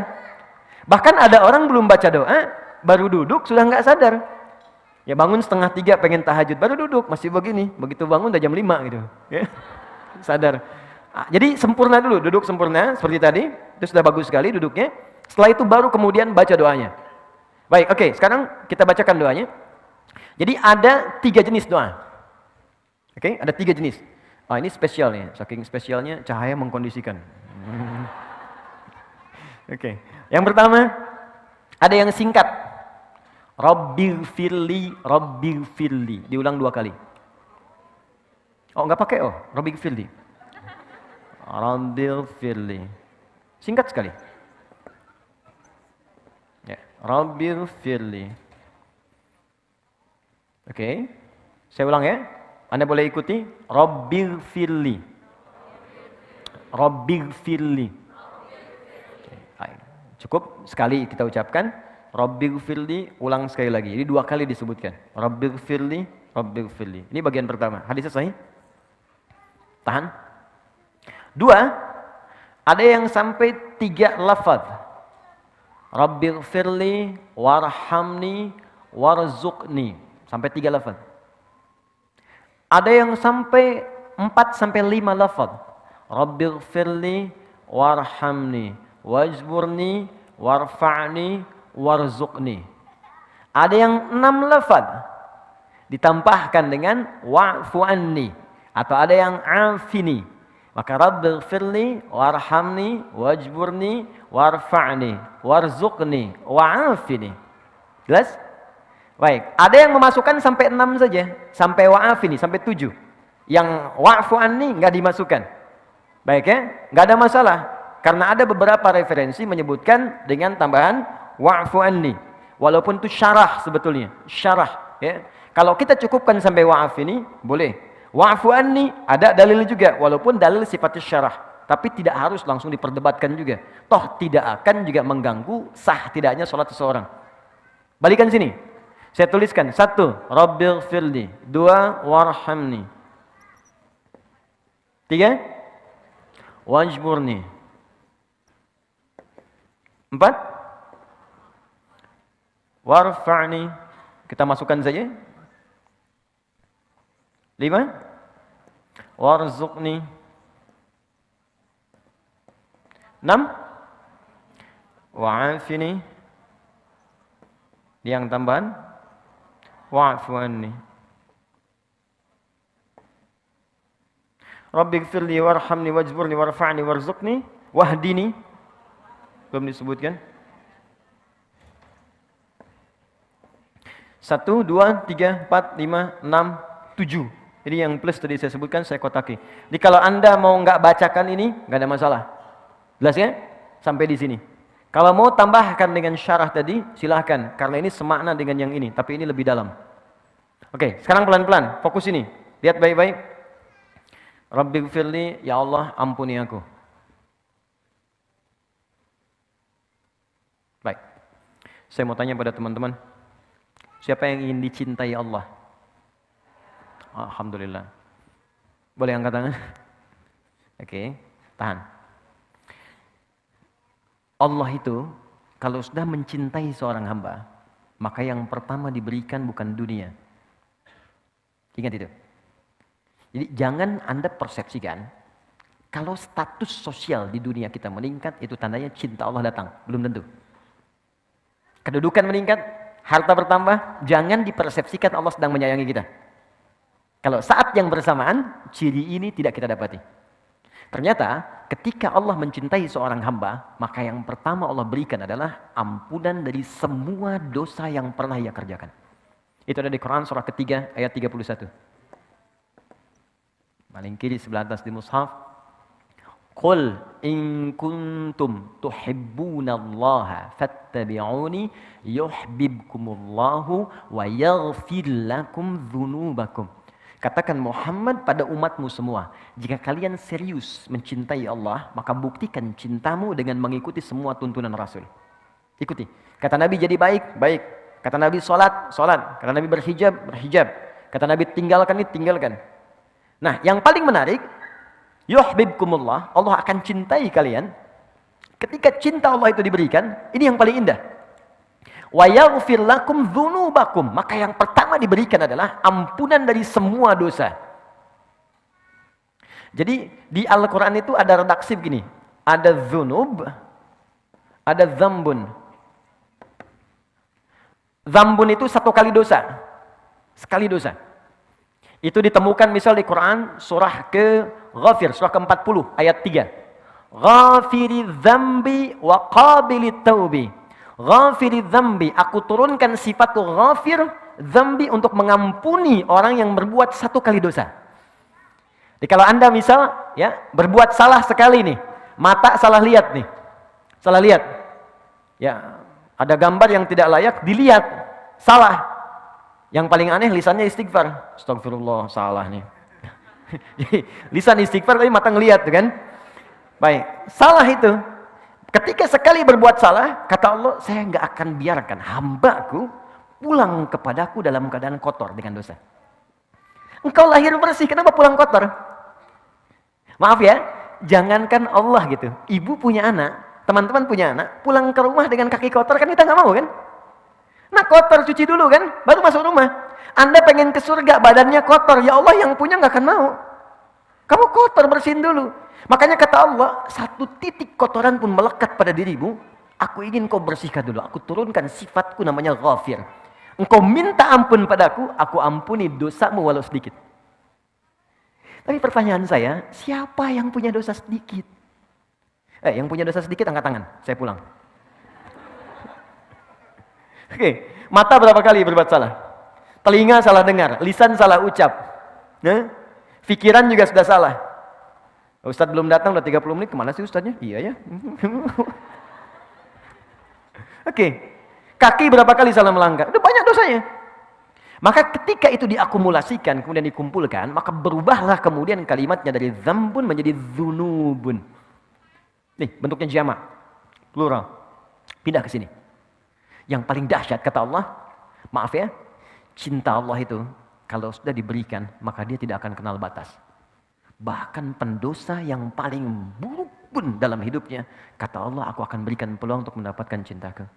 Bahkan ada orang belum baca doa, baru duduk sudah nggak sadar. Ya bangun 2:30 pengen tahajud, baru duduk masih begini. Begitu bangun udah jam 5 gitu. Ya. Sadar. Jadi sempurna dulu, duduk sempurna seperti tadi. Itu sudah bagus sekali duduknya. Setelah itu baru kemudian baca doanya. Baik, oke. Sekarang kita bacakan doanya. Jadi ada 3 jenis doa. Oke, ada 3 jenis. Ini spesial nih, saking spesialnya cahaya mengkondisikan. Oke. Yang pertama, ada yang singkat. Rabbighfirli, Rabbighfirli. Diulang 2 kali. Oh, enggak pakai Rabbighfirli. Rabbighfirli. Singkat sekali. Ya, Rabbighfirli. Oke. Saya ulang ya. Anda boleh ikuti. Rabbighfirli. Rabbighfirli. Cukup sekali kita ucapkan. Rabbighfirli, ulang sekali lagi. Ini 2 kali disebutkan. Rabbighfirli, Rabbighfirli. Ini bagian pertama. Hadisnya sahih. Tahan. 2, ada yang sampai 3 lafaz. Rabbighfirli, warhamni, warzuqni. Sampai 3 lafaz. Ada yang sampai 4 sampai 5 lafaz. Rabbighfirli, warhamni, wajburni, warfa'ni, warzuqni. Ada yang 6 lafaz. Ditambahkan dengan wa'fu anni. Atau ada yang afini. Maka Rabbighfirli, warhamni, wajburni, warfa'ni, warzuqni, wa'afini. Jelas? Baik, ada yang memasukkan sampai 6 saja. Sampai wa'afini, sampai 7. Yang wa'fu anni enggak dimasukkan. Baik ya? Enggak ada masalah. Karena ada beberapa referensi menyebutkan dengan tambahan wa'fu anni. Walaupun itu syarah sebetulnya. Syarah. Ya. Kalau kita cukupkan sampai wa'afini, boleh. Wa'fu anni, ada dalil juga, walaupun dalil sifatnya syarah, tapi tidak harus langsung diperdebatkan juga. Toh tidak akan juga mengganggu sah tidaknya sholat seseorang. Balikan sini. Saya tuliskan. 1. Rabbighfirli. 2. Warhamni. 3. Wajburni. 4. Warfa'ni. Kita masukkan saja. 5. Warzuqni. 6. Wa'afini. Yang tambahan. Wa'fu anni. Rabbighfirli warhamni wajburni warfa'ni warzuqni wahdini. Belum disebutkan. 1, 2, 3, 4, 5, 6, 7. Jadi yang plus tadi saya sebutkan saya kotaki. Jadi kalau Anda mau nggak bacakan ini, nggak ada masalah. Jelas ya? Sampai di sini. Kalau mau tambahkan dengan syarah tadi, silahkan. Karena ini semakna dengan yang ini, tapi ini lebih dalam. Oke, sekarang pelan-pelan. Fokus ini. Lihat baik-baik. Rabbighfirli, ya Allah ampuni aku. Baik. Saya mau tanya pada teman-teman. Siapa yang ingin dicintai Allah? Alhamdulillah. Boleh angkat tangan? Oke, tahan. Allah itu kalau sudah mencintai seorang hamba, maka yang pertama diberikan bukan dunia. Ingat itu. Jadi jangan Anda persepsikan kalau status sosial di dunia kita meningkat, itu tandanya cinta Allah datang. Belum tentu. Kedudukan meningkat, harta bertambah, jangan dipersepsikan Allah sedang menyayangi kita. Kalau saat yang bersamaan, ciri ini tidak kita dapati. Ternyata ketika Allah mencintai seorang hamba, maka yang pertama Allah berikan adalah ampunan dari semua dosa yang pernah ia kerjakan. Itu ada di Quran surah ketiga ayat 31. Paling kiri sebelah atas di mushaf. Qul in kuntum tuhibbunallaha fattabi'uni yuhibbukumullahu wa yaghfir lakum dzunubakum. Katakan Muhammad pada umatmu semua, jika kalian serius mencintai Allah, maka buktikan cintamu dengan mengikuti semua tuntunan Rasul. Ikuti. Kata Nabi jadi baik, baik. Kata Nabi sholat, sholat. Kata Nabi berhijab, berhijab. Kata Nabi tinggalkan ini, tinggalkan. Nah, yang paling menarik, yuhibbukumullah, Allah akan cintai kalian. Ketika cinta Allah itu diberikan, ini yang paling indah. Wa yaghfir lakum dzunubakum, maka yang pertama diberikan adalah ampunan dari semua dosa. Jadi di Al-Qur'an itu ada redaksi begini, ada dzunub, ada dzambun. Dzambun itu satu kali dosa. Sekali dosa. Itu ditemukan misal di Quran surah ke-Ghafir, surah ke-40 ayat 3. Ghafiri dzambi wa qabilit taubi. Ghafiri dzambi, aku turunkan sifat ghafir dzambi untuk mengampuni orang yang berbuat satu kali dosa. Jadi kalau Anda misal ya berbuat salah sekali nih, mata salah lihat nih. Salah lihat. Ya, ada gambar yang tidak layak dilihat, salah. Yang paling aneh lisannya istighfar. Astagfirullah, salah nih. Jadi lisan istighfar tapi mata ngelihat kan? Baik, salah itu. Ketika sekali berbuat salah, kata Allah, saya nggak akan biarkan hambaku pulang kepadaku dalam keadaan kotor dengan dosa. Engkau lahir bersih, kenapa pulang kotor? Maaf ya, jangankan Allah gitu. Ibu punya anak, teman-teman punya anak, pulang ke rumah dengan kaki kotor, kan kita nggak mau kan? Nah kotor, cuci dulu kan, baru masuk rumah. Anda pengen ke surga, badannya kotor, ya Allah yang punya nggak akan mau. Kamu kotor, bersihin dulu. Makanya kata Allah, satu titik kotoran pun melekat pada dirimu, aku ingin kau bersihkan dulu. Aku turunkan sifatku namanya ghafir. Engkau minta ampun padaku, aku ampuni dosamu walau sedikit. Tapi pertanyaan saya, siapa yang punya dosa sedikit? Yang punya dosa sedikit angkat tangan, saya pulang. Oke, mata berapa kali berbuat salah? Telinga salah dengar, lisan salah ucap. Pikiran juga sudah salah. Ustadz belum datang, udah 30 menit, kemana sih Ustadznya? Iya ya. Oke. Kaki berapa kali salah melangkah? Udah banyak dosanya. Maka ketika itu diakumulasikan, kemudian dikumpulkan, maka berubahlah kemudian kalimatnya dari dzambun menjadi dzunubun. Nih, bentuknya jamak, plural. Pindah ke sini. Yang paling dahsyat kata Allah, maaf ya, cinta Allah itu kalau sudah diberikan, maka dia tidak akan kenal batas. Bahkan pendosa yang paling buruk pun dalam hidupnya, kata Allah, aku akan berikan peluang untuk mendapatkan cintaku.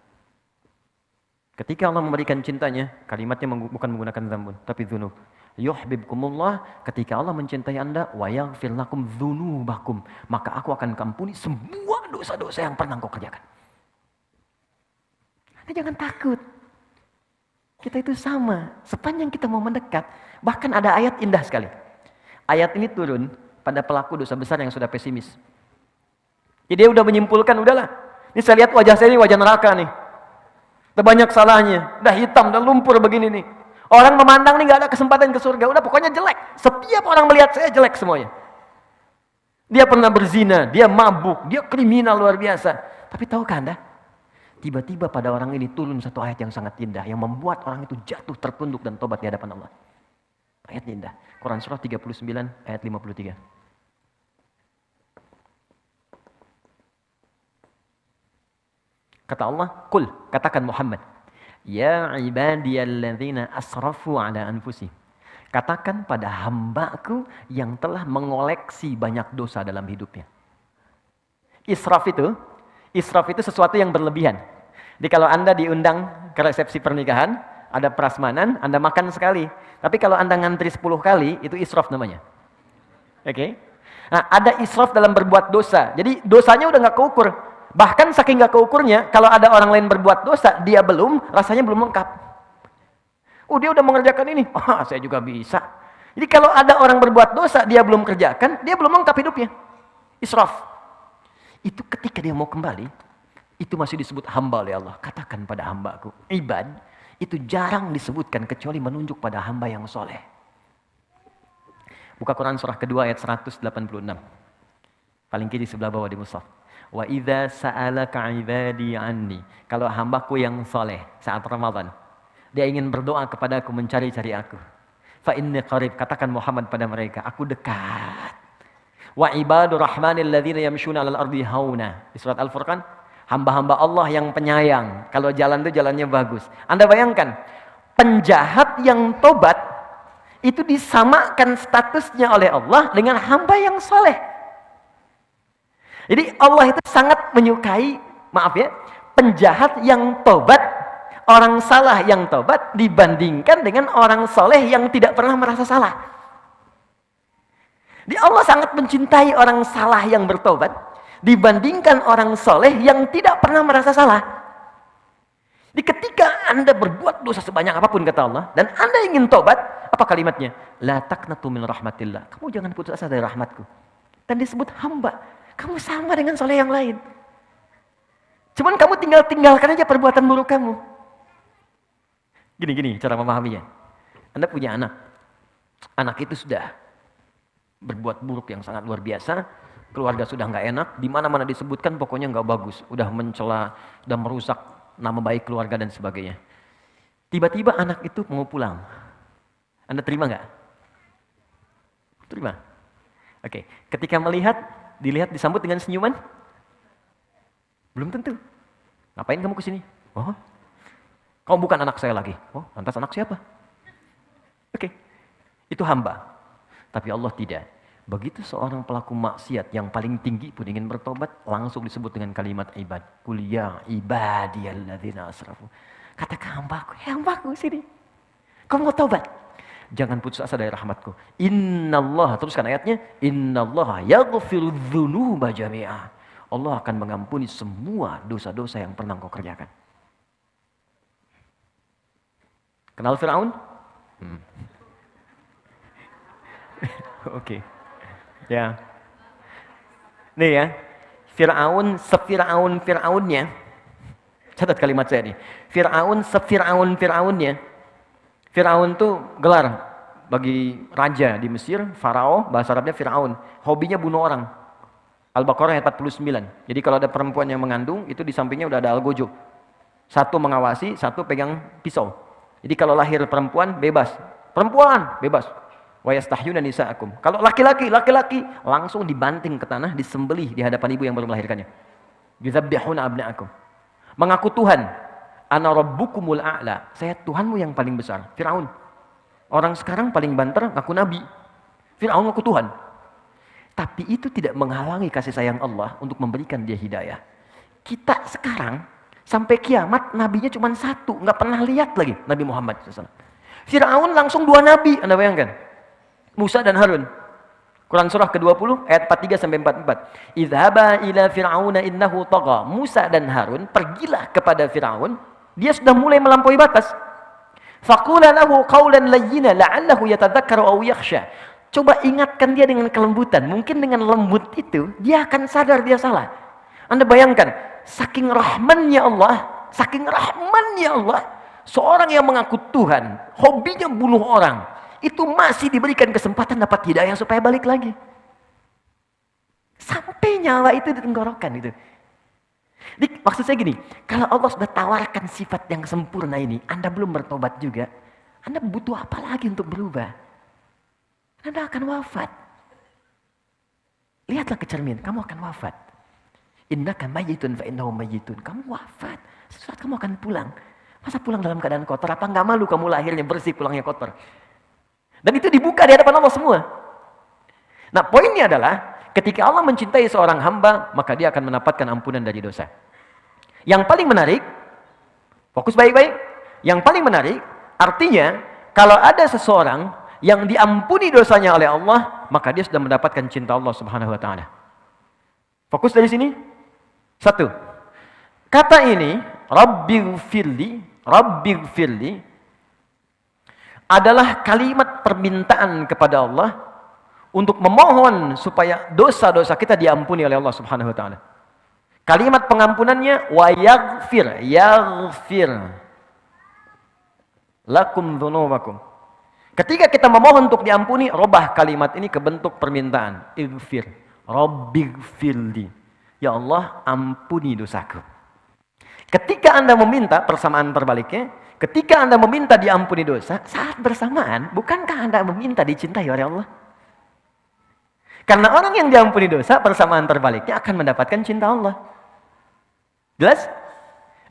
Ketika Allah memberikan cintanya, kalimatnya bukan menggunakan dzambun, tapi dzunub. Yuhibbukumullah, ketika Allah mencintai Anda, wa yaghfir lakum dzunubakum, maka aku akan ampuni semua dosa-dosa yang pernah kau kerjakan. Anda jangan takut. Kita itu sama, sepanjang kita mau mendekat. Bahkan ada ayat indah sekali. Ayat ini turun pada pelaku dosa besar yang sudah pesimis. Jadi dia udah menyimpulkan, udahlah. Ini saya lihat wajah saya ini wajah neraka nih. Udah banyak salahnya, udah hitam, udah lumpur begini nih. Orang memandang nih gak ada kesempatan ke surga, udah pokoknya jelek. Setiap orang melihat saya jelek semuanya. Dia pernah berzina, dia mabuk, dia kriminal luar biasa. Tapi tahukah Anda? Tiba-tiba pada orang ini turun satu ayat yang sangat indah, yang membuat orang itu jatuh tertunduk dan tobat di hadapan Allah. Ayatnya indah. Quran surah 39 ayat 53. Kata Allah, "Qul," katakan Muhammad, "Ya ibadiyalladzina asrafu ala anfusihim." Katakan pada hambaku yang telah mengoleksi banyak dosa dalam hidupnya. Israf itu sesuatu yang berlebihan. Jadi kalau Anda diundang ke resepsi pernikahan, ada prasmanan, Anda makan sekali. Tapi kalau Anda ngantri 10 kali, itu israf namanya. Oke? Nah, ada israf dalam berbuat dosa. Jadi dosanya udah nggak keukur. Bahkan saking nggak keukurnya, kalau ada orang lain berbuat dosa, dia belum, rasanya belum lengkap. Oh, dia udah mengerjakan ini. Oh, saya juga bisa. Jadi kalau ada orang berbuat dosa, dia belum kerjakan, dia belum lengkap hidupnya. Israf. Itu ketika dia mau kembali, itu masih disebut hamba oleh Allah. Katakan pada hambaku, ibad, itu jarang disebutkan kecuali menunjuk pada hamba yang soleh. Buka Quran surah kedua ayat 186. Paling kiri sebelah bawah di mushaf. Wa idza sa'alaka 'ibadi 'anni. Kalau hambaku yang soleh saat Ramadan, dia ingin berdoa kepadaku, mencari-cari aku. Fa inni qarib, katakan Muhammad pada mereka, aku dekat. Wa ibadur rahmanil ladzina yamshuna 'alal ardi hauna. Di surat Al-Furqan, hamba-hamba Allah yang penyayang. Kalau jalan itu jalannya bagus. Anda bayangkan, penjahat yang tobat itu disamakan statusnya oleh Allah dengan hamba yang soleh. Jadi Allah itu sangat menyukai, maaf ya, penjahat yang tobat, orang salah yang tobat dibandingkan dengan orang soleh yang tidak pernah merasa salah. Jadi Allah sangat mencintai orang salah yang bertobat dibandingkan orang soleh yang tidak pernah merasa salah. Jadi ketika Anda berbuat dosa sebanyak apapun kata Allah dan Anda ingin tobat, apa kalimatnya? La taqnatu min rahmatillah. Kamu jangan putus asa dari rahmatku. Dan disebut hamba. Kamu sama dengan soleh yang lain. Cuman kamu tinggalkan aja perbuatan buruk kamu. Gini cara memahaminya. Anda punya anak. Anak itu sudah berbuat buruk yang sangat luar biasa. Keluarga sudah nggak enak. Di mana-mana disebutkan pokoknya nggak bagus. Udah mencela, udah merusak nama baik keluarga dan sebagainya. Tiba-tiba anak itu mau pulang. Anda terima nggak? Terima. Oke. Ketika dilihat disambut dengan senyuman? Belum tentu. Ngapain kamu kesini? Oh, kamu bukan anak saya lagi. Oh, lantas anak siapa? Oke. Itu hamba. Tapi Allah tidak. Begitu seorang pelaku maksiat yang paling tinggi pun ingin bertobat, langsung disebut dengan kalimat ibad. Qul ya ibadiyalladzina asrafu. Katakan hambaku sini. Kamu mau tobat? Jangan putus asa dari rahmatku. Innallaha, teruskan ayatnya. Innallaha yaghfiru dzunuba jami'a. Allah akan mengampuni semua dosa-dosa yang pernah kau kerjakan. Kenal Fir'aun? Oke. Ya. Nih ya. Fir'aun, Fir'aunnya. Catat kalimat saya nih. Fir'aun, Fir'aunnya. Fir'aun itu gelar bagi raja di Mesir, Farao, bahasa Arabnya Fir'aun. Hobinya bunuh orang. Al-Baqarah ayat 49. Jadi kalau ada perempuan yang mengandung, itu di sampingnya udah ada algojo. Satu mengawasi, satu pegang pisau. Jadi kalau lahir perempuan, bebas. Perempuan, bebas. Wa yastahyuna nisa'akum. Kalau laki-laki langsung dibanting ke tanah, disembelih di hadapan ibu yang baru melahirkannya. Yuzabbihuna abna'akum. Mengaku Tuhan, ana rabbukumul a'la. Saya Tuhanmu yang paling besar. Firaun. Orang sekarang paling banter ngaku nabi. Firaun ngaku Tuhan. Tapi itu tidak menghalangi kasih sayang Allah untuk memberikan dia hidayah. Kita sekarang sampai kiamat nabinya cuma satu, nggak pernah lihat lagi Nabi Muhammad SAW. Firaun langsung 2 nabi, Anda bayangkan. Musa dan Harun. Quran surah ke-20 ayat 43 sampai 44. Idhaba ila fir'auna innahu tagha. Musa dan Harun pergilah kepada Firaun, dia sudah mulai melampaui batas. Faqula lahu qawlan layyina la'allahu yatadhakkaru aw yakhsha. Coba ingatkan dia dengan kelembutan. Mungkin dengan lembut itu dia akan sadar dia salah. Anda bayangkan, saking rahmannya Allah, seorang yang mengaku Tuhan, hobinya bunuh orang, itu masih diberikan kesempatan dapat hidayah supaya balik lagi. Sampai nyawa itu di tenggorokan itu. Maksud saya gini, kalau Allah sudah tawarkan sifat yang sempurna ini, Anda belum bertobat juga, Anda butuh apa lagi untuk berubah? Anda akan wafat. Lihatlah ke cermin, kamu akan wafat. Innaka mayyitun fa innahum mayyitun. Kamu wafat, sesuatu kamu akan pulang. Masa pulang dalam keadaan kotor? Apa enggak malu kamu lahirnya bersih, pulangnya kotor? Dan itu dibuka di hadapan Allah semua. Nah, poinnya adalah ketika Allah mencintai seorang hamba, maka dia akan mendapatkan ampunan dari dosa. Yang paling menarik, fokus baik-baik. Yang paling menarik, artinya kalau ada seseorang yang diampuni dosanya oleh Allah, maka dia sudah mendapatkan cinta Allah Subhanahu wa taala. Fokus dari sini. 1. Kata ini, Rabbighfirli adalah kalimat permintaan kepada Allah untuk memohon supaya dosa-dosa kita diampuni oleh Allah Subhanahu wa taala. Kalimat pengampunannya wa yaghfir lakum dzunubakum. Ketika kita memohon untuk diampuni, robah kalimat ini ke bentuk permintaan. Ighfir, Rabbighfirli. Ya Allah, ampuni dosaku. Ketika Anda meminta, persamaan terbaliknya, ketika Anda meminta diampuni dosa, saat bersamaan, bukankah Anda meminta dicintai oleh Allah? Karena orang yang diampuni dosa, persamaan terbaliknya akan mendapatkan cinta Allah. Jelas?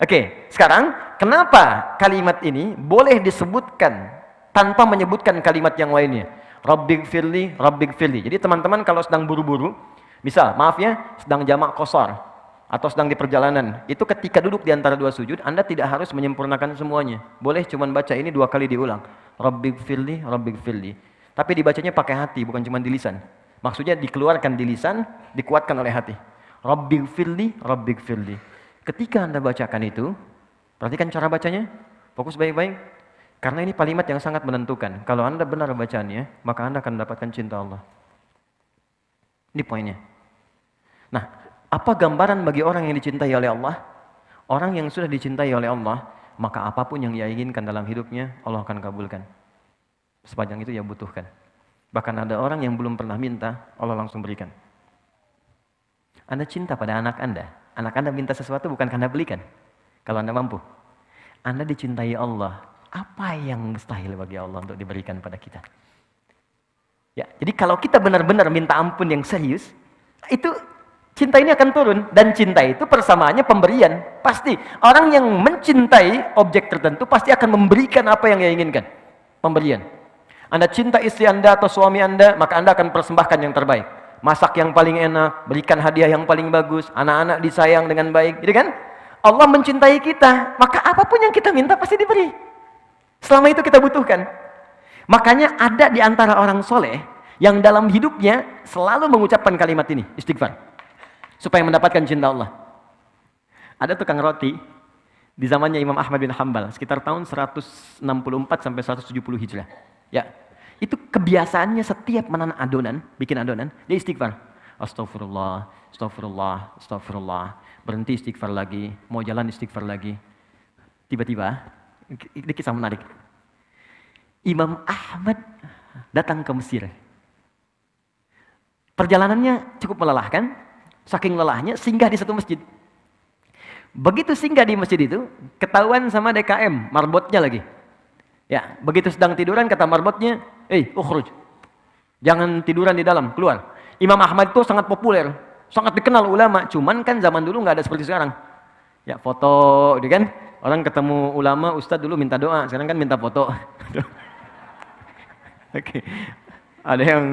Oke, sekarang kenapa kalimat ini boleh disebutkan tanpa menyebutkan kalimat yang lainnya? Rabbighfirli. Jadi teman-teman kalau sedang buru-buru, misal, maaf ya, sedang jamak qashar, atau sedang di perjalanan, itu ketika duduk di antara 2 sujud, Anda tidak harus menyempurnakan semuanya. Boleh cuman baca ini 2 kali diulang. Rabbighfirli. Tapi dibacanya pakai hati, bukan cuma di lisan. Maksudnya dikeluarkan di lisan, dikuatkan oleh hati. Rabbighfirli. Ketika Anda bacakan itu, perhatikan cara bacanya, fokus baik-baik. Karena ini kalimat yang sangat menentukan. Kalau Anda benar bacanya, maka Anda akan mendapatkan cinta Allah. Ini poinnya. Nah, apa gambaran bagi orang yang dicintai oleh Allah? Orang yang sudah dicintai oleh Allah, maka apapun yang ia inginkan dalam hidupnya, Allah akan kabulkan. Sepanjang itu ia butuhkan. Bahkan ada orang yang belum pernah minta, Allah langsung berikan. Anda cinta pada anak Anda minta sesuatu bukan karena belikan. Kalau Anda mampu. Anda dicintai Allah, apa yang mustahil bagi Allah untuk diberikan pada kita? Ya, jadi kalau kita benar-benar minta ampun yang serius, itu cinta ini akan turun. Dan cinta itu persamaannya pemberian. Pasti. Orang yang mencintai objek tertentu pasti akan memberikan apa yang ia inginkan. Pemberian. Anda cinta istri Anda atau suami Anda, maka Anda akan persembahkan yang terbaik. Masak yang paling enak, berikan hadiah yang paling bagus, anak-anak disayang dengan baik. Gitu kan? Allah mencintai kita, maka apapun yang kita minta pasti diberi. Selama itu kita butuhkan. Makanya ada di antara orang soleh yang dalam hidupnya selalu mengucapkan kalimat ini, istighfar. Supaya mendapatkan cinta Allah. Ada tukang roti di zamannya Imam Ahmad bin Hanbal sekitar tahun 164 sampai 170 Hijrah. Ya. Itu kebiasaannya setiap adonan, bikin adonan, dia istighfar. Astagfirullah. Berhenti istighfar lagi, mau jalan istighfar lagi. Tiba-tiba, ini kisah menarik. Imam Ahmad datang ke Mesir. Perjalanannya cukup melelahkan. Saking lelahnya, singgah di satu masjid. Begitu singgah di masjid itu, ketahuan sama DKM, marbotnya lagi. Ya, begitu sedang tiduran kata marbotnya, ukhruj. Jangan tiduran di dalam, keluar. Imam Ahmad itu sangat populer, sangat dikenal ulama. Cuman kan zaman dulu nggak ada seperti sekarang. Ya, foto, gitu kan? Orang ketemu ulama, ustadz dulu minta doa, sekarang kan minta foto. Oke. Ada yang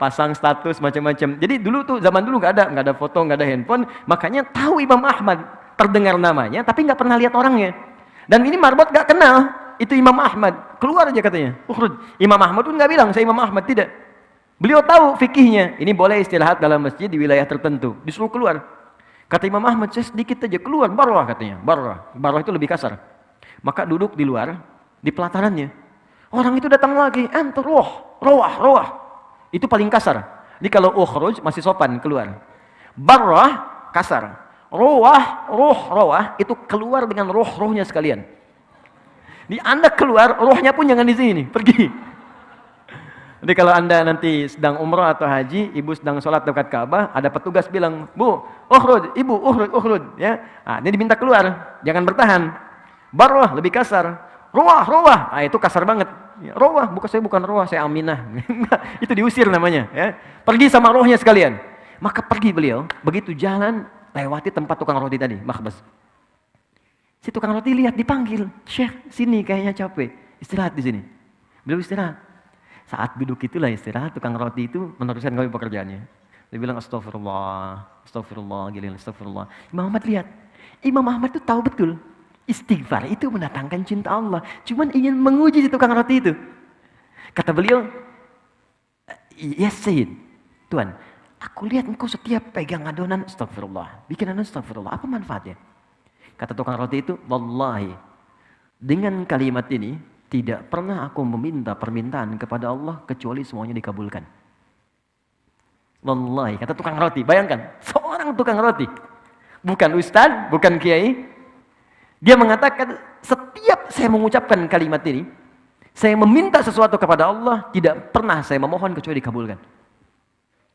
pasang status macam-macam. Jadi dulu tuh zaman dulu nggak ada foto, nggak ada handphone. Makanya tahu Imam Ahmad, terdengar namanya, tapi nggak pernah lihat orangnya. Dan ini marbot nggak kenal, itu Imam Ahmad. Keluar aja katanya. Imam Ahmad pun nggak bilang saya Imam Ahmad, tidak. Beliau tahu fikihnya. Ini boleh istirahat dalam masjid di wilayah tertentu. Disuruh keluar. Kata Imam Ahmad, saya sedikit aja keluar, barwah katanya. Barwah itu lebih kasar. Maka duduk di luar, di pelatarannya. Orang itu datang lagi, rawah. Itu paling kasar. Jadi kalau ukhruj masih sopan keluar. Barwah kasar. Rawah itu keluar dengan rohnya sekalian. Di Anda keluar, rohnya pun jangan di sini, pergi. Jadi kalau Anda nanti sedang umrah atau haji, ibu sedang sholat dekat Ka'bah, ada petugas bilang, "Bu, ukhruj, ibu, ukhruj," ya. Nah, ini diminta keluar, jangan bertahan. Barwah lebih kasar. Rawah. Nah, itu kasar banget. Rawah, bukan rawah, saya Aminah. Itu diusir namanya, ya. Pergi sama rohnya sekalian. Maka pergi beliau, begitu jalan lewati tempat tukang roti tadi, makhbaz. Si tukang roti lihat dipanggil, "Syekh, sini kayaknya capek. Istirahat di sini." Beliau istirahat. Saat duduk itulah istirahat, tukang roti itu meneruskan kami pekerjaannya. Dia bilang astagfirullah, gila, astagfirullah. Imam Ahmad lihat. Imam Ahmad itu tahu betul. Istighfar itu mendatangkan cinta Allah. Cuman ingin menguji si tukang roti itu. Kata beliau, "Yes Sayyid, Tuhan, aku lihat engkau setiap pegang adonan astagfirullah. Bikin adonan astagfirullah. Apa manfaatnya?" Kata tukang roti itu, "Wallahi, dengan kalimat ini, tidak pernah aku meminta permintaan kepada Allah kecuali semuanya dikabulkan." Wallahi, kata tukang roti. Bayangkan, seorang tukang roti. Bukan ustaz, bukan kiai. Dia mengatakan, setiap saya mengucapkan kalimat ini, saya meminta sesuatu kepada Allah, tidak pernah saya memohon kecuali dikabulkan.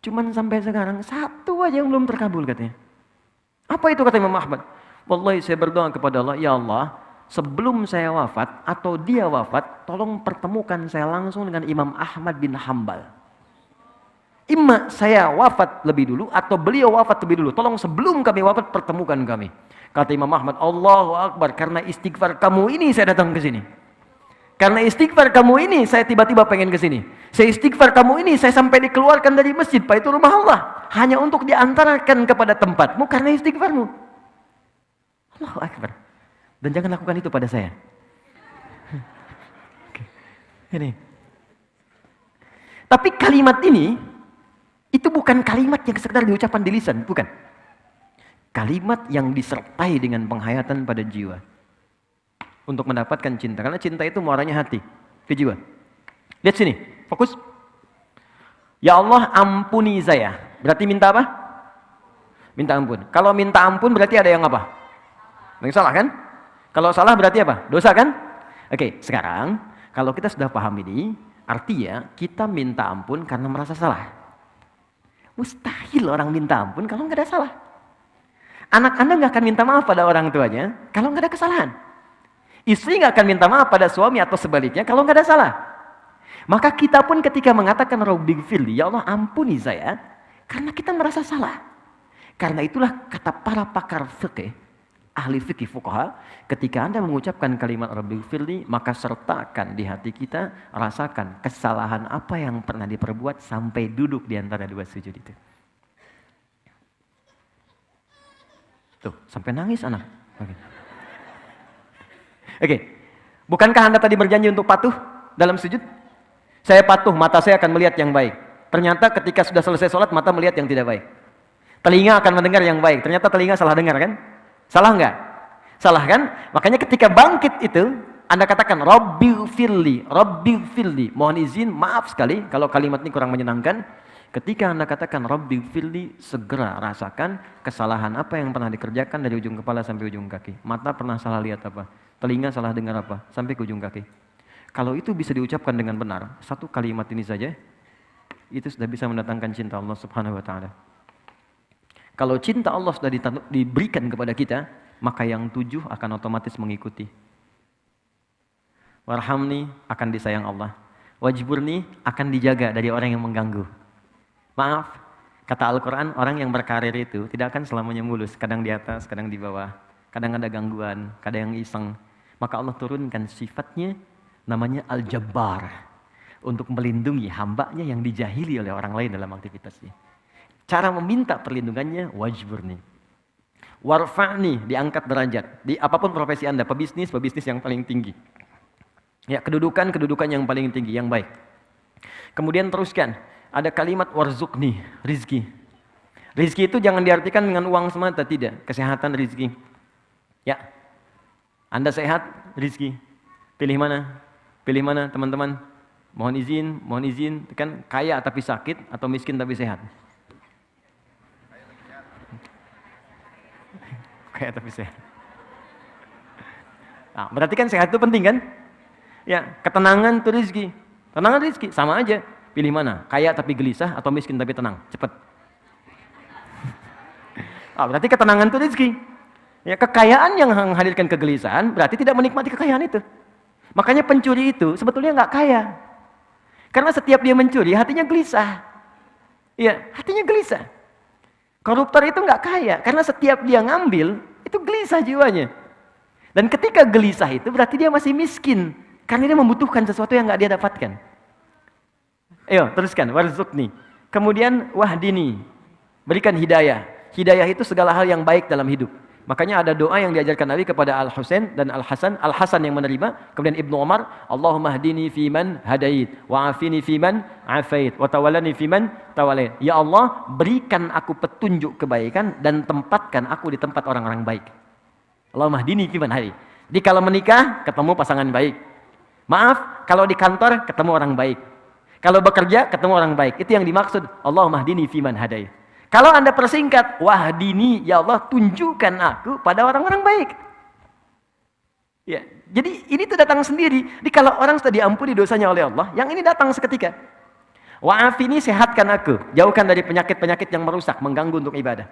Cuman sampai sekarang, satu aja yang belum terkabul katanya. Apa itu kata Imam Ahmad? Wallahi saya berdoa kepada Allah, "Ya Allah, sebelum saya wafat atau dia wafat, tolong pertemukan saya langsung dengan Imam Ahmad bin Hambal. Imma saya wafat lebih dulu atau beliau wafat lebih dulu. Tolong sebelum kami wafat pertemukan kami." Kata Imam Ahmad, "Allahu Akbar, karena istighfar kamu ini saya datang ke sini. Karena istighfar kamu ini saya tiba-tiba pengen ke sini. Saya istighfar kamu ini saya sampai dikeluarkan dari masjid, Pak, itu rumah Allah, hanya untuk diantarkan kepada tempatmu karena istighfarmu." Allahu Akbar. Dan jangan lakukan itu pada saya. Ini. Tapi kalimat ini, itu bukan kalimat yang sekedar diucapkan di lisan, bukan. Kalimat yang disertai dengan penghayatan pada jiwa. Untuk mendapatkan cinta. Karena cinta itu muaranya hati, ke jiwa. Lihat sini, fokus. "Ya Allah, ampuni saya." Berarti minta apa? Minta ampun. Kalau minta ampun berarti ada yang apa? Yang salah kan? Kalau salah berarti apa? Dosa kan? Oke, sekarang kalau kita sudah paham ini, artinya kita minta ampun karena merasa salah. Mustahil orang minta ampun kalau nggak ada salah. Anak Anda nggak akan minta maaf pada orang tuanya kalau nggak ada kesalahan. Istri nggak akan minta maaf pada suami atau sebaliknya kalau nggak ada salah. Maka kita pun ketika mengatakan Rabbighfirli, ya Allah ampuni saya, karena kita merasa salah. Karena itulah kata para pakar fikih, ahli fikih fuqaha, ketika Anda mengucapkan kalimat Rabbighfirli, maka sertakan di hati kita, rasakan kesalahan apa yang pernah diperbuat sampai duduk di antara dua sujud itu. Tuh, sampai nangis anak. Oke. Bukankah Anda tadi berjanji untuk patuh dalam sujud? Saya patuh, mata saya akan melihat yang baik. Ternyata ketika sudah selesai sholat, mata melihat yang tidak baik. Telinga akan mendengar yang baik. Ternyata telinga salah dengar kan? Salah enggak? Salah kan? Makanya ketika bangkit itu, Anda katakan Rabbighfirli, Rabbighfirli. Mohon izin, maaf sekali kalau kalimat ini kurang menyenangkan. Ketika Anda katakan Rabbighfirli, segera rasakan kesalahan apa yang pernah dikerjakan dari ujung kepala sampai ujung kaki. Mata pernah salah lihat apa? Telinga salah dengar apa? Sampai ke ujung kaki. Kalau itu bisa diucapkan dengan benar, satu kalimat ini saja, itu sudah bisa mendatangkan cinta Allah Subhanahu wa Ta'ala. Kalau cinta Allah sudah diberikan kepada kita, maka yang 7 akan otomatis mengikuti. Warhamni akan disayang Allah. Wajburni akan dijaga dari orang yang mengganggu. Maaf, kata Al-Quran, orang yang berkarir itu tidak akan selamanya mulus. Kadang di atas, kadang di bawah. Kadang ada gangguan, kadang yang iseng. Maka Allah turunkan sifatnya namanya Al-Jabbar. Untuk melindungi hambanya yang dijahili oleh orang lain dalam aktivitasnya. Cara meminta perlindungannya, wajburni. Warfa'ni, diangkat derajat. Di apapun profesi Anda, pebisnis yang paling tinggi. Ya, kedudukan yang paling tinggi, yang baik. Kemudian teruskan, ada kalimat warzukni, rizki. Rizki itu jangan diartikan dengan uang semata, tidak. Kesehatan rizki. Ya, Anda sehat, rizki. Pilih mana? Pilih mana teman-teman? Mohon izin, kan kaya tapi sakit atau miskin tapi sehat? Kaya tapi sehat. Nah, berarti kan sehat itu penting kan? Ya, ketenangan itu rizki. Tenangan rizki, sama aja. Pilih mana? Kaya tapi gelisah atau miskin tapi tenang? Cepat. Berarti ketenangan itu rizki. Ya, kekayaan yang menghadirkan kegelisahan berarti tidak menikmati kekayaan itu. Makanya pencuri itu sebetulnya nggak kaya. Karena setiap dia mencuri, hatinya gelisah. Iya, hatinya gelisah. Koruptor itu nggak kaya, karena setiap dia ngambil, itu gelisah jiwanya. Dan ketika gelisah itu berarti dia masih miskin. Karena dia membutuhkan sesuatu yang nggak dia dapatkan. Ayo, teruskan. Warzukni. Kemudian, wahdini. Berikan hidayah. Hidayah itu segala hal yang baik dalam hidup. Makanya ada doa yang diajarkan Nabi kepada Al-Husain dan Al-Hasan. Al-Hasan yang menerima. Kemudian Ibnu Umar. Allahumma hdini fiman hadait. Wa'afini fiman afait. Wa tawallani fiman tawalait. Ya Allah, berikan aku petunjuk kebaikan dan tempatkan aku di tempat orang-orang baik. Allahumma hdini fiman hadait. Jadi kalau menikah, ketemu pasangan baik. Maaf, kalau di kantor, ketemu orang baik. Kalau bekerja, ketemu orang baik. Itu yang dimaksud. Allahumma hdini fiman hadait. Kalau Anda persingkat, wahdini, ya Allah tunjukkan aku pada orang-orang baik. Ya, jadi ini tuh datang sendiri. Jadi kalau orang sudah diampuni dosanya oleh Allah, yang ini datang seketika. Wa'afini, sehatkan aku, jauhkan dari penyakit-penyakit yang merusak, mengganggu untuk ibadah.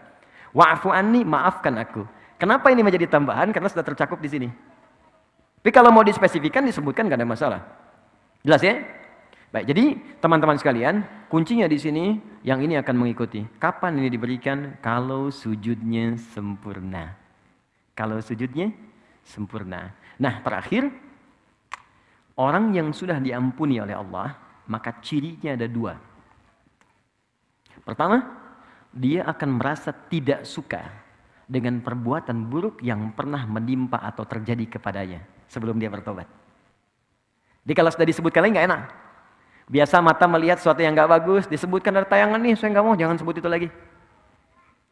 Wa'afu anni, maafkan aku. Kenapa ini menjadi tambahan? Karena sudah tercakup di sini. Tapi kalau mau dispesifikan, disebutkan nggak ada masalah. Jelas ya? Baik, jadi teman-teman sekalian, kuncinya di sini yang ini akan mengikuti. Kapan ini diberikan? Kalau sujudnya sempurna. Kalau sujudnya sempurna. Nah, terakhir, orang yang sudah diampuni oleh Allah, maka cirinya ada dua. Pertama, dia akan merasa tidak suka dengan perbuatan buruk yang pernah menimpa atau terjadi kepadanya sebelum dia bertobat. Jadi kalau sudah disebutkan lagi nggak enak. Biasa mata melihat sesuatu yang nggak bagus, disebutkan dari tayangan nih, saya nggak mau, jangan sebut itu lagi.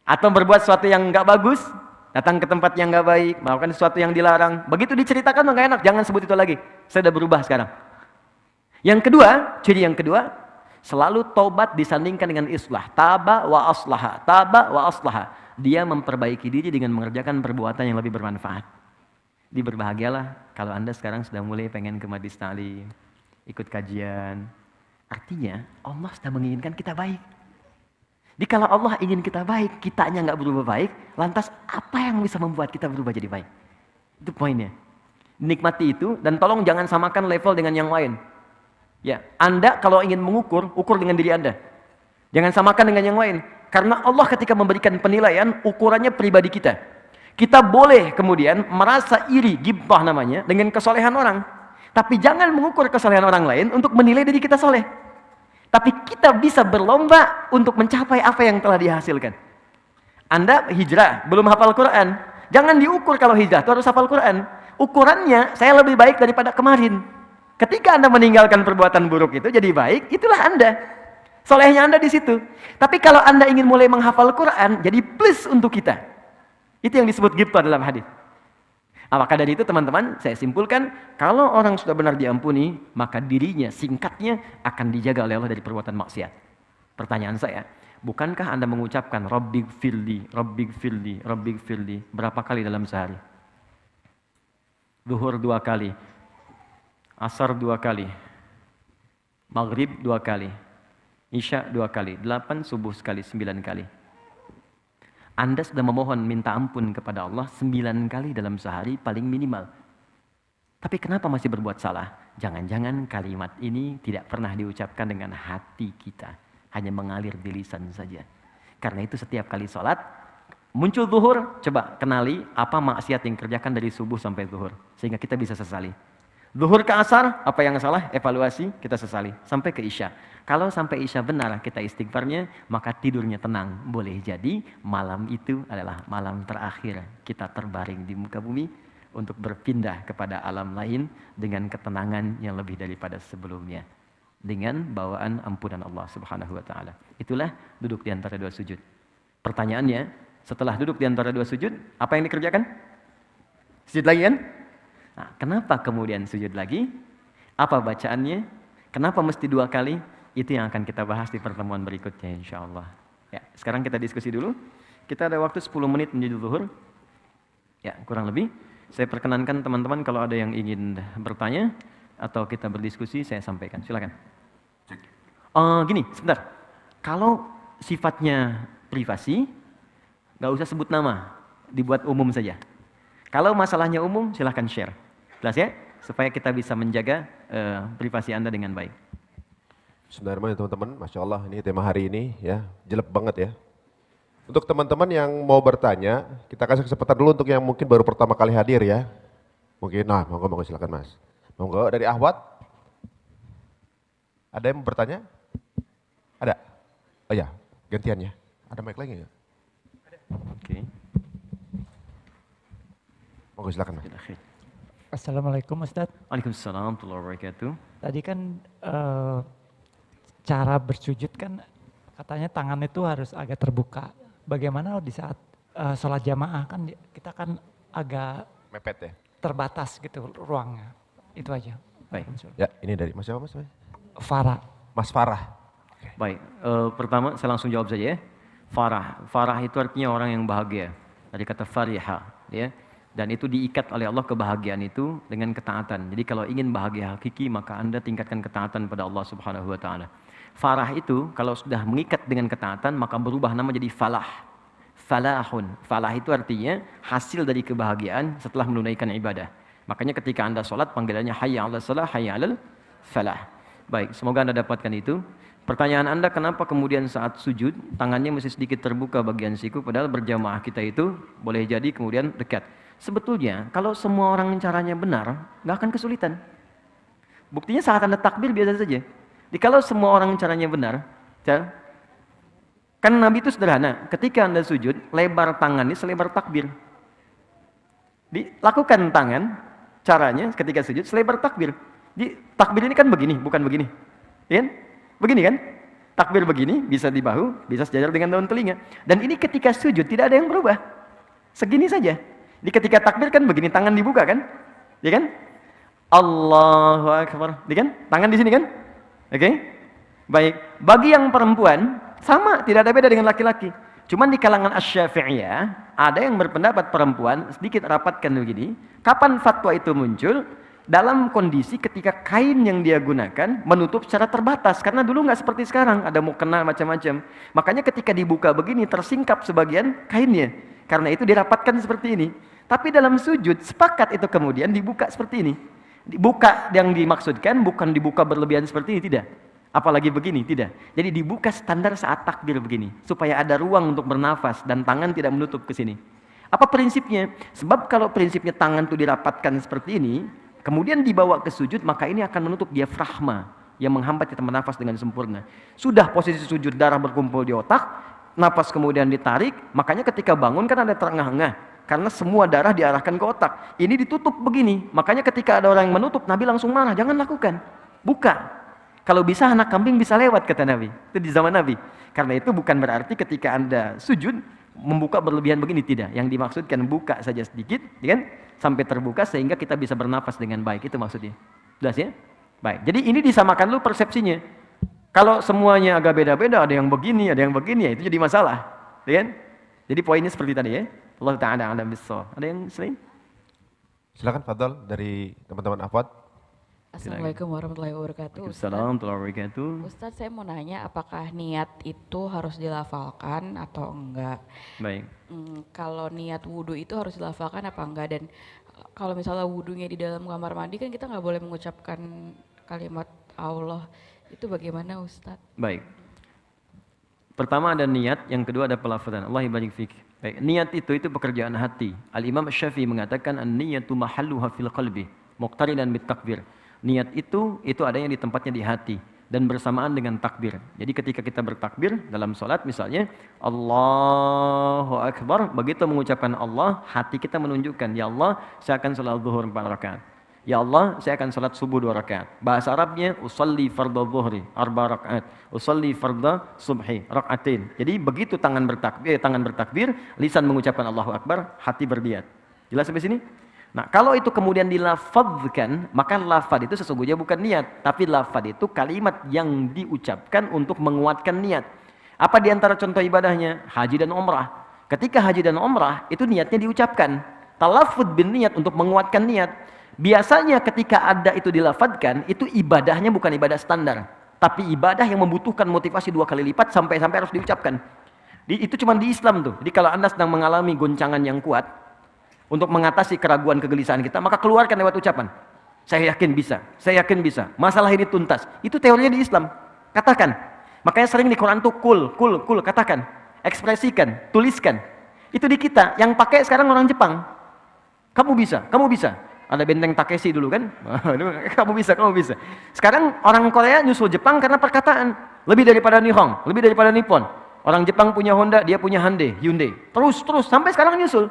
Atau berbuat sesuatu yang nggak bagus, datang ke tempat yang nggak baik, melakukan sesuatu yang dilarang. Begitu diceritakan nggak enak, jangan sebut itu lagi. Saya udah berubah sekarang. Yang kedua, ciri yang kedua, selalu taubat disandingkan dengan islah. Taba wa aslaha, taba wa aslaha. Dia memperbaiki diri dengan mengerjakan perbuatan yang lebih bermanfaat. Berbahagialah kalau Anda sekarang sudah mulai pengen ke majlis ta'lim, ikut kajian. Artinya Allah sudah menginginkan kita baik. Jadi kalau Allah ingin kita baik, kitanya nggak berubah baik, lantas apa yang bisa membuat kita berubah jadi baik? Itu poinnya. Nikmati itu dan tolong jangan samakan level dengan yang lain. Ya, Anda kalau ingin mengukur, ukur dengan diri Anda. Jangan samakan dengan yang lain. Karena Allah ketika memberikan penilaian, ukurannya pribadi kita. Kita boleh kemudian merasa iri, ghibthah namanya, dengan kesolehan orang. Tapi jangan mengukur kesalehan orang lain untuk menilai diri kita soleh. Tapi kita bisa berlomba untuk mencapai apa yang telah dihasilkan. Anda hijrah, belum hafal Quran. Jangan diukur kalau hijrah, itu harus hafal Quran. Ukurannya, saya lebih baik daripada kemarin. Ketika Anda meninggalkan perbuatan buruk itu jadi baik, itulah Anda. Solehnya Anda di situ. Tapi kalau Anda ingin mulai menghafal Quran, jadi plus untuk kita. Itu yang disebut ghibthah dalam hadis. Maka dari itu teman-teman, saya simpulkan, kalau orang sudah benar diampuni, maka dirinya, singkatnya, akan dijaga oleh Allah dari perbuatan maksiat. Pertanyaan saya, bukankah Anda mengucapkan Rabbighfirli, Rabbighfirli, Rabbighfirli berapa kali dalam sehari? Zuhur 2 kali, Asar 2 kali, Maghrib 2 kali, Isya 2 kali, 8, Subuh sekali, 9 kali. Anda sudah memohon minta ampun kepada Allah 9 kali dalam sehari paling minimal. Tapi kenapa masih berbuat salah? Jangan-jangan kalimat ini tidak pernah diucapkan dengan hati kita. Hanya mengalir di lisan saja. Karena itu setiap kali sholat, muncul zuhur, coba kenali apa maksiat yang kerjakan dari subuh sampai zuhur. Sehingga kita bisa sesali. Zuhur ke asar, apa yang salah? Evaluasi, kita sesali. Sampai ke isya. Kalau sampai isya benar kita istighfarnya, maka tidurnya tenang. Boleh jadi malam itu adalah malam terakhir kita terbaring di muka bumi untuk berpindah kepada alam lain dengan ketenangan yang lebih daripada sebelumnya. Dengan bawaan ampunan Allah Subhanahu wa taala. Itulah duduk di antara dua sujud. Pertanyaannya, setelah duduk di antara dua sujud, apa yang dikerjakan? Sujud lagi kan? Nah, kenapa kemudian sujud lagi? Apa bacaannya? Kenapa mesti dua kali? Itu yang akan kita bahas di pertemuan berikutnya insyaallah. Ya, sekarang kita diskusi dulu. Kita ada waktu 10 menit menuju zuhur. Ya, kurang lebih. Saya perkenankan teman-teman kalau ada yang ingin bertanya atau kita berdiskusi, saya sampaikan. Silakan. Gini, sebentar. Kalau sifatnya privasi, nggak usah sebut nama, dibuat umum saja. Kalau masalahnya umum, silahkan share. Jelas ya? Supaya kita bisa menjaga privasi Anda dengan baik. Bismillahirrahmanirrahim teman-teman, Masya Allah ini tema hari ini ya, jelek banget ya. Untuk teman-teman yang mau bertanya, kita kasih kesempatan dulu untuk yang mungkin baru pertama kali hadir ya. Mungkin, monggo silakan Mas. Monggo dari Ahwat. Ada yang mau bertanya? Ada? Oh ya, gantian ya. Ada mic lagi nggak? Ada. Oke. Monggo silakan Mas. Assalamualaikum Ustadz. Waalaikumsalam warahmatullahi wabarakatuh. Tadi kan cara bersujud kan katanya tangan itu harus agak terbuka. Bagaimana di saat sholat jamaah kan kita kan agak Mepet ya? terbatas gitu ruangnya. Itu aja. Baik. Ya, ini dari Mas siapa Mas? Farah. Mas Farah. Baik, pertama saya langsung jawab saja ya. Farah itu artinya orang yang bahagia. Dari kata fariha, ya. Dan itu diikat oleh Allah kebahagiaan itu dengan ketaatan. Jadi kalau ingin bahagia hakiki maka Anda tingkatkan ketaatan pada Allah Subhanahu wa taala. Farah itu kalau sudah mengikat dengan ketaatan maka berubah nama jadi falah. Falahun. Falah itu artinya hasil dari kebahagiaan setelah menunaikan ibadah. Makanya ketika Anda sholat panggilannya hayya 'alas shalah, hayya 'alal falah. Baik, semoga Anda dapatkan itu. Pertanyaan Anda kenapa kemudian saat sujud tangannya masih sedikit terbuka bagian siku padahal berjamaah kita itu boleh jadi kemudian dekat. Sebetulnya kalau semua orang caranya benar nggak akan kesulitan. Buktinya saat Anda takbir biasa saja. Jadi kalau semua orang caranya benar, kan Nabi itu sederhana. Ketika Anda sujud, lebar tangannya selebar takbir. Dilakukan tangan caranya ketika sujud selebar takbir. Di takbir ini kan begini, bukan begini. Ya kan? Begini kan? Takbir begini, bisa di bahu, bisa sejajar dengan daun telinga. Dan ini ketika sujud tidak ada yang berubah. Segini saja. Di ketika takbir kan begini, tangan dibuka kan? Ya kan? Allahu Akbar. Ya kan? Tangan di sini kan? Oke? Baik. Bagi yang perempuan, sama, tidak ada beda dengan laki-laki. Cuman di kalangan Asy-Syafi'iyah, ada yang berpendapat perempuan sedikit rapatkan begini. Kapan fatwa itu muncul? Dalam kondisi ketika kain yang dia gunakan menutup secara terbatas. Karena dulu nggak seperti sekarang, ada mukena macam-macam. Makanya ketika dibuka begini tersingkap sebagian kainnya. Karena itu dirapatkan seperti ini. Tapi dalam sujud sepakat itu kemudian dibuka seperti ini. Dibuka yang dimaksudkan bukan dibuka berlebihan seperti ini, tidak. Apalagi begini, tidak. Jadi dibuka standar saat takbir begini. Supaya ada ruang untuk bernafas dan tangan tidak menutup ke sini. Apa prinsipnya? Sebab kalau prinsipnya tangan itu dirapatkan seperti ini, kemudian dibawa ke sujud, maka ini akan menutup diafragma yang menghambat kita bernafas dengan sempurna. Sudah posisi sujud darah berkumpul di otak, napas kemudian ditarik, makanya ketika bangun kan ada terengah-engah. Karena semua darah diarahkan ke otak. Ini ditutup begini, makanya ketika ada orang yang menutup, Nabi langsung marah, jangan lakukan. Buka. Kalau bisa anak kambing bisa lewat, kata Nabi. Itu di zaman Nabi. Karena itu bukan berarti ketika Anda sujud, membuka berlebihan begini, tidak. Yang dimaksudkan buka saja sedikit, ya kan? Sampai terbuka sehingga kita bisa bernafas dengan baik. Itu maksudnya. Jelas ya? Baik. Jadi ini disamakan dulu persepsinya. Kalau semuanya agak beda-beda, ada yang begini, ada yang begini, ya itu jadi masalah. Ya kan? Jadi poinnya seperti tadi ya. Allah Ta'ala a'lam bissawab. Ada yang selain? Silakan Fadl dari teman-teman Ahwat. Assalamualaikum warahmatullahi wabarakatuh. Waalaikumsalam warahmatullahi wabarakatuh. Ustadz, saya mau nanya apakah niat itu harus dilafalkan atau enggak? Baik. Kalau niat wudhu itu harus dilafalkan apa enggak? Dan kalau misalnya wudhunya di dalam kamar mandi kan kita nggak boleh mengucapkan kalimat Allah. Itu bagaimana Ustadz? Baik. Pertama ada niat, yang kedua ada pelafazan. Allah barik fik. Baik, niat itu pekerjaan hati. Al-Imam Syafi'i mengatakan an-niyatu mahalluha fil qalbi, muqtarinan bit takbir. Niat itu adanya di tempatnya di hati dan bersamaan dengan takbir. Jadi ketika kita bertakbir dalam salat misalnya Allahu Akbar, begitu mengucapkan Allah, hati kita menunjukkan, ya Allah, saya akan salat zuhur 4 rakaat. Ya Allah, saya akan salat subuh 2 rakaat. Bahasa Arabnya usolli fardhu dhuhri 4 rakaat, usolli fardhu subhi rakaatain. Jadi begitu tangan bertakbir, lisan mengucapkan Allahu Akbar, hati berniat. Jelas sampai sini? Nah, kalau itu kemudian dilafadzkan, maka lafad itu sesungguhnya bukan niat, tapi lafad itu kalimat yang diucapkan untuk menguatkan niat. Apa di antara contoh ibadahnya? Haji dan umrah. Ketika haji dan umrah, itu niatnya diucapkan. Talaffuz bin niat untuk menguatkan niat. Biasanya ketika ada itu dilafadzkan, itu ibadahnya bukan ibadah standar, tapi ibadah yang membutuhkan motivasi 2 kali lipat sampai harus diucapkan. Itu cuma di Islam tuh. Jadi kalau Anda sedang mengalami goncangan yang kuat untuk mengatasi keraguan kegelisahan kita, maka keluarkan lewat ucapan. Saya yakin bisa, saya yakin bisa. Masalah ini tuntas. Itu teorinya di Islam. Katakan. Makanya sering di Quran tuh kul, katakan, ekspresikan, tuliskan. Itu di kita. Yang pakai sekarang orang Jepang. Kamu bisa, kamu bisa. Ada benteng Takeshi dulu kan? Kamu bisa. Sekarang orang Korea nyusul Jepang karena perkataan. Lebih daripada Nihon, lebih daripada Nippon. Orang Jepang punya Honda, dia punya Hyundai. Terus sampai sekarang nyusul.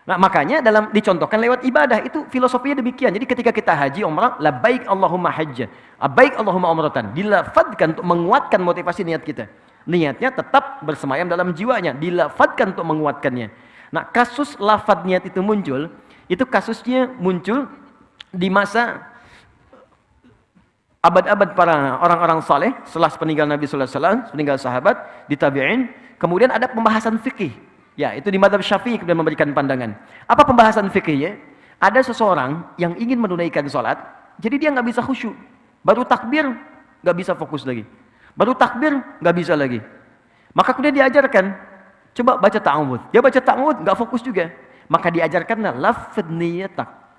Nah, makanya dicontohkan lewat ibadah, itu filosofinya demikian. Jadi ketika kita haji umrah, labbaik Allahumma hajjan, labbaik Allahumma umratan, dilafadzkan untuk menguatkan motivasi niat kita. Niatnya tetap bersemayam dalam jiwanya, dilafadzkan untuk menguatkannya. Nah, kasus lafadz niat itu muncul, itu kasusnya muncul di masa abad-abad para orang-orang saleh setelah peninggal Nabi sallallahu alaihi wasallam, peninggal sahabat, di tabi'in, kemudian ada pembahasan fikih. Ya, itu di mazhab Syafi'i kemudian memberikan pandangan. Apa pembahasan fikihnya? Ada seseorang yang ingin menunaikan salat, jadi dia nggak bisa khusyuk. Baru takbir nggak bisa fokus lagi. Baru takbir nggak bisa lagi. Maka kemudian diajarkan, coba baca ta'awudz. Dia baca ta'awudz nggak fokus juga. Maka diajarkanlah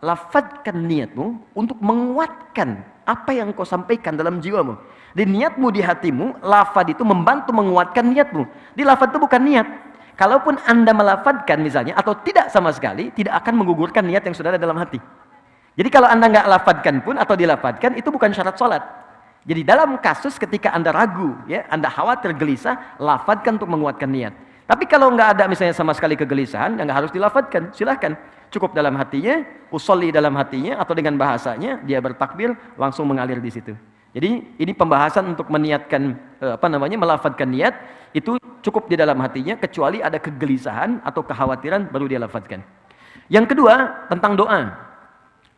lafadzkan niatmu untuk menguatkan apa yang kau sampaikan dalam jiwamu. Di niatmu di hatimu, lafad itu membantu menguatkan niatmu. Di lafad itu bukan niat. Kalaupun Anda melafadzkan misalnya atau tidak sama sekali, tidak akan menggugurkan niat yang sudah ada dalam hati. Jadi kalau Anda nggak lafadzkan pun atau dilafadzkan, itu bukan syarat sholat. Jadi dalam kasus ketika Anda ragu, ya, Anda khawatir gelisah, lafadzkan untuk menguatkan niat. Tapi kalau nggak ada misalnya sama sekali kegelisahan, nggak harus dilafadzkan, silahkan. Cukup dalam hatinya, usolli dalam hatinya, atau dengan bahasanya, dia bertakbir, langsung mengalir di situ. Jadi ini pembahasan untuk meniatkan, melafadzkan niat, itu cukup di dalam hatinya, kecuali ada kegelisahan atau kekhawatiran, baru dia lafadzkan. Yang kedua, tentang doa.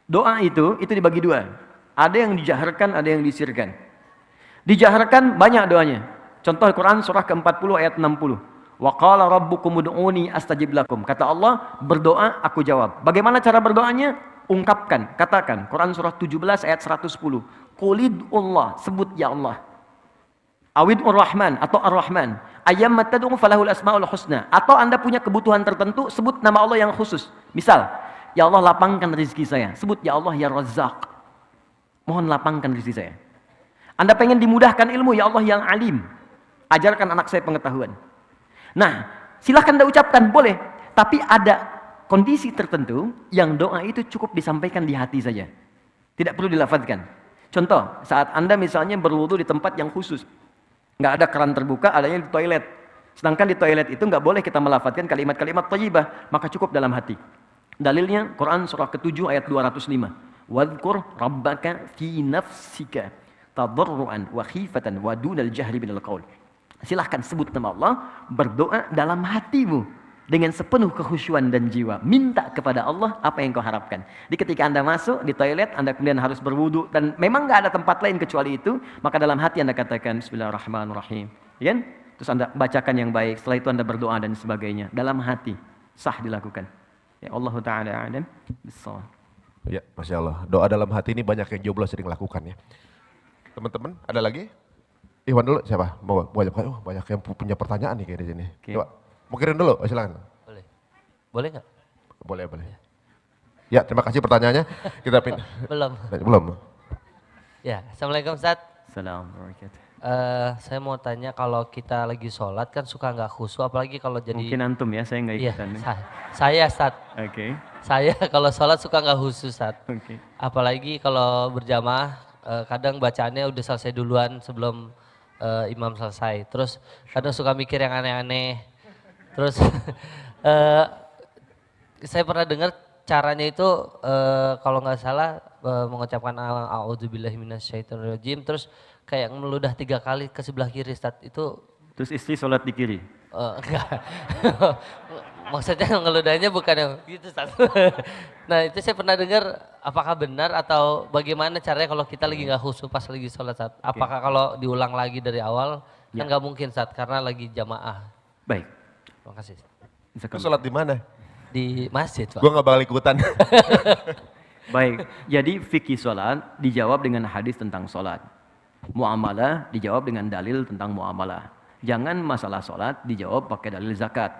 Doa itu dibagi 2. Ada yang dijaharkan, ada yang disirkan. Dijaharkan banyak doanya. Contoh Quran surah ke-40 ayat 60. Wa qala rabbukum ud'uni astajib lakum. Kata Allah, berdoa aku jawab. Bagaimana cara berdoanya? Ungkapkan, katakan. Quran surah 17 ayat 110. Qulidullah, sebut ya Allah. Awid'ur Rahman atau Ar-Rahman. Ayyamma tad'u falahul asmaul husna. Atau Anda punya kebutuhan tertentu, sebut nama Allah yang khusus. Misal, ya Allah lapangkan rezeki saya. Sebut ya Allah ya Razzaq. Mohon lapangkan rezeki saya. Anda pengen dimudahkan ilmu, ya Allah yang alim. Ajarkan anak saya pengetahuan. Nah, silahkan Anda ucapkan, boleh. Tapi ada kondisi tertentu yang doa itu cukup disampaikan di hati saja. Tidak perlu dilafadzkan. Contoh, saat Anda misalnya berwudu di tempat yang khusus. Nggak ada keran terbuka, adanya di toilet. Sedangkan di toilet itu nggak boleh kita melafadzkan kalimat-kalimat thayyibah, maka cukup dalam hati. Dalilnya Quran surah ke-7 ayat 205. Wadhkur rabbaka fi nafsika tadarruan wa khifatan wa dunal jahri minal qaul. Silahkan sebut nama Allah, berdoa dalam hatimu dengan sepenuh kekhusyuan dan jiwa. Minta kepada Allah apa yang kau harapkan. Jadi ketika Anda masuk di toilet, Anda kemudian harus berwudu dan memang nggak ada tempat lain kecuali itu, maka dalam hati Anda katakan Bismillahirrahmanirrahim. Ya kan? Terus Anda bacakan yang baik, setelah itu Anda berdoa dan sebagainya. Dalam hati, sah dilakukan. Ya Allah Ta'ala a'lam bissawab. Ya, Masya Allah. Doa dalam hati ini banyak yang jomblo sering lakukan ya. Teman-teman, ada lagi? Iwan dulu, siapa? Banyak yang punya pertanyaan nih kayak di sini. Okay. Coba, mau kirim dulu, silakan. Boleh nggak? Boleh. Ya, terima kasih pertanyaannya. Kita pindah. Belum. Belum. Ya, Assalamualaikum Ustaz. Assalamualaikum. Saya mau tanya kalau kita lagi sholat kan suka nggak khusyuk, apalagi kalau jadi... Mungkin antum ya, saya nggak Iya, ikutan. saya Ustaz. Oke. Saya kalau sholat suka nggak khusyuk Ustaz. Oke. Apalagi kalau berjamaah, kadang bacaannya udah selesai duluan sebelum imam selesai. Terus kadang suka mikir yang aneh-aneh. Terus saya pernah dengar caranya itu kalau nggak salah mengucapkan a'udzubillahi minasyaitonirrajim terus kayak meludah 3 kali ke sebelah kiri Ustaz. Itu Terus istri sholat di kiri. enggak. Maksudnya ngeludahnya bukan yang gitu Ustaz. Nah itu saya pernah dengar, apakah benar atau bagaimana caranya kalau kita lagi nggak khusyuk pas lagi sholat Ustaz? Apakah kalau diulang lagi dari awal? Kan nggak mungkin Ustaz karena lagi jamaah. Baik. Terima kasih. Itu sholat di mana? Di masjid Pak. Gue nggak bakal ikutan. Baik, jadi fikih sholat dijawab dengan hadis tentang sholat. Muamalah dijawab dengan dalil tentang muamalah. Jangan masalah sholat dijawab pakai dalil zakat.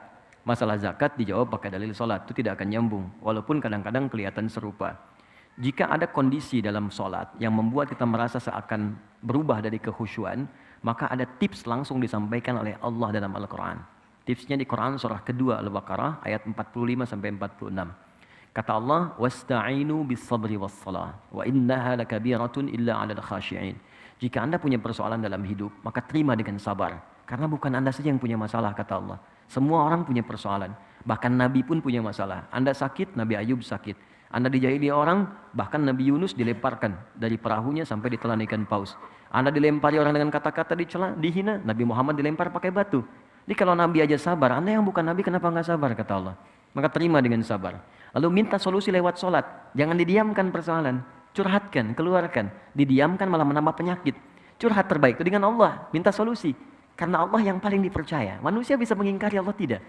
Masalah zakat dijawab pakai dalil sholat, itu tidak akan nyambung. Walaupun kadang-kadang kelihatan serupa. Jika ada kondisi dalam sholat yang membuat kita merasa seakan berubah dari kekhusyuan, maka ada tips langsung disampaikan oleh Allah dalam Al-Quran. Tipsnya di Quran surah kedua Al-Baqarah ayat 45 sampai 46. Kata Allah, "Wasta'inu bis-sabri was-shalah, wa innaha lakabiratun illa 'alal khashi'in." Jika Anda punya persoalan dalam hidup, maka terima dengan sabar. Karena bukan Anda saja yang punya masalah, kata Allah. Semua orang punya persoalan. Bahkan Nabi pun punya masalah. Anda sakit, Nabi Ayub sakit. Anda dijahili orang, bahkan Nabi Yunus dilemparkan dari perahunya sampai ditelan ikan paus. Anda dilempari orang dengan kata-kata dicela, dihina, Nabi Muhammad dilempar pakai batu. Jadi kalau Nabi aja sabar, Anda yang bukan Nabi kenapa nggak sabar, kata Allah. Maka terima dengan sabar. Lalu minta solusi lewat sholat. Jangan didiamkan persoalan. Curhatkan, keluarkan. Didiamkan malah menambah penyakit. Curhat terbaik itu dengan Allah. Minta solusi. Karena Allah yang paling dipercaya. Manusia bisa mengingkari, Allah tidak.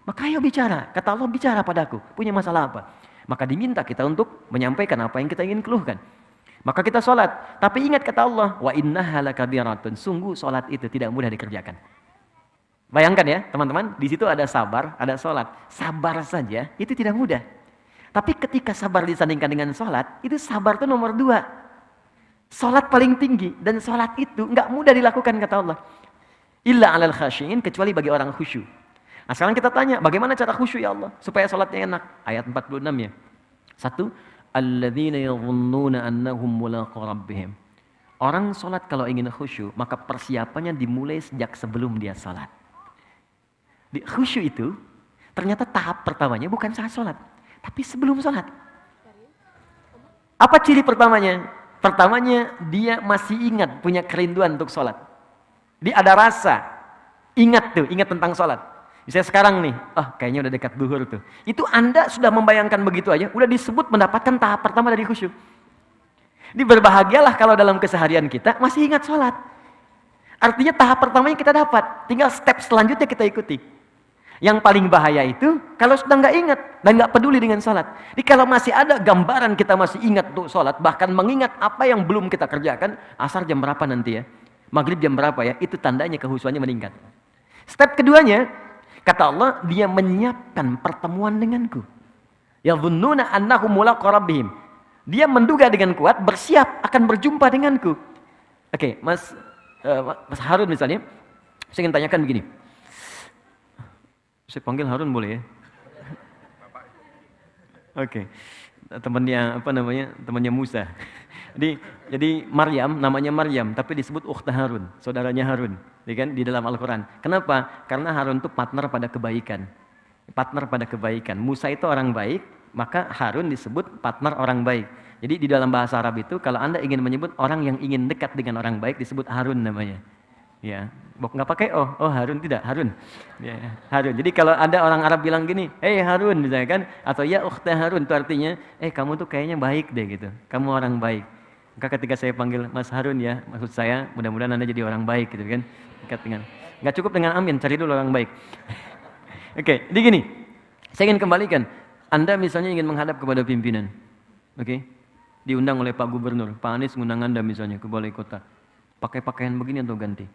Maka ayo bicara. Kata Allah, bicara padaku. Punya masalah apa? Maka diminta kita untuk menyampaikan apa yang kita ingin keluhkan. Maka kita sholat. Tapi ingat kata Allah, wa innaha lakabiratun. Sungguh sholat itu tidak mudah dikerjakan. Bayangkan ya teman-teman, di situ ada sabar, ada sholat. Sabar saja itu tidak mudah. Tapi ketika sabar disandingkan dengan sholat, itu sabar itu nomor 2. Sholat paling tinggi dan sholat itu nggak mudah dilakukan kata Allah. Illa 'alal khashiin, kecuali bagi orang khusyuk. Nah sekarang kita tanya, bagaimana cara khusyuk ya Allah supaya sholatnya enak? Ayat 46 ya. 1, alladzina yadhunnuna annahum mulaqu rabbihim. Orang sholat kalau ingin khusyuk, maka persiapannya dimulai sejak sebelum dia sholat. Di khusyuk itu ternyata tahap pertamanya bukan saat sholat, tapi sebelum sholat. Apa ciri pertamanya? Pertamanya dia masih ingat, punya kerinduan untuk sholat. Dia ada rasa, ingat tentang sholat. Misalnya sekarang nih, kayaknya udah dekat duhur tuh. Itu Anda sudah membayangkan begitu aja, udah disebut mendapatkan tahap pertama dari khusyuk. Berbahagialah kalau dalam keseharian kita masih ingat sholat. Artinya tahap pertamanya kita dapat, tinggal step selanjutnya kita ikuti. Yang paling bahaya itu kalau sudah nggak ingat dan nggak peduli dengan sholat. Jadi kalau masih ada gambaran kita masih ingat untuk sholat, bahkan mengingat apa yang belum kita kerjakan, asar jam berapa nanti ya, maghrib jam berapa ya, itu tandanya kehusuannya meningkat. Step keduanya, kata Allah, dia menyiapkan pertemuan denganku. Yadhunnuna annahum mulaqu rabbihim. Dia menduga dengan kuat, bersiap akan berjumpa denganku. Oke, Mas Harun misalnya, saya ingin tanyakan begini. Saya panggil Harun boleh ya? Oke. Temannya Musa. Jadi Maryam, namanya Maryam, tapi disebut ukhta Harun, saudaranya Harun, ya kan, di dalam Al-Quran. Kenapa? Karena Harun itu partner pada kebaikan. Musa itu orang baik, maka Harun disebut partner orang baik. Jadi di dalam bahasa Arab itu, kalau Anda ingin menyebut orang yang ingin dekat dengan orang baik, disebut Harun namanya. Ya, nggak pakai Harun, tidak, Harun. Ya, Harun. Jadi kalau ada orang Arab bilang gini, "Hey Harun," misalnya kan, atau "Ya ukhta Harun," itu artinya, kamu tuh kayaknya baik deh gitu. Kamu orang baik. Maka ketika saya panggil Mas Harun ya, maksud saya mudah-mudahan Anda jadi orang baik gitu kan. Nggak cukup dengan amin, cari dulu orang baik. Oke, jadi gini. Saya ingin kembalikan. Anda misalnya ingin menghadap kepada pimpinan. Oke. Diundang oleh Pak Gubernur, Pak Anies ngundang Anda misalnya ke balai kota. Pakai pakaian begini atau ganti?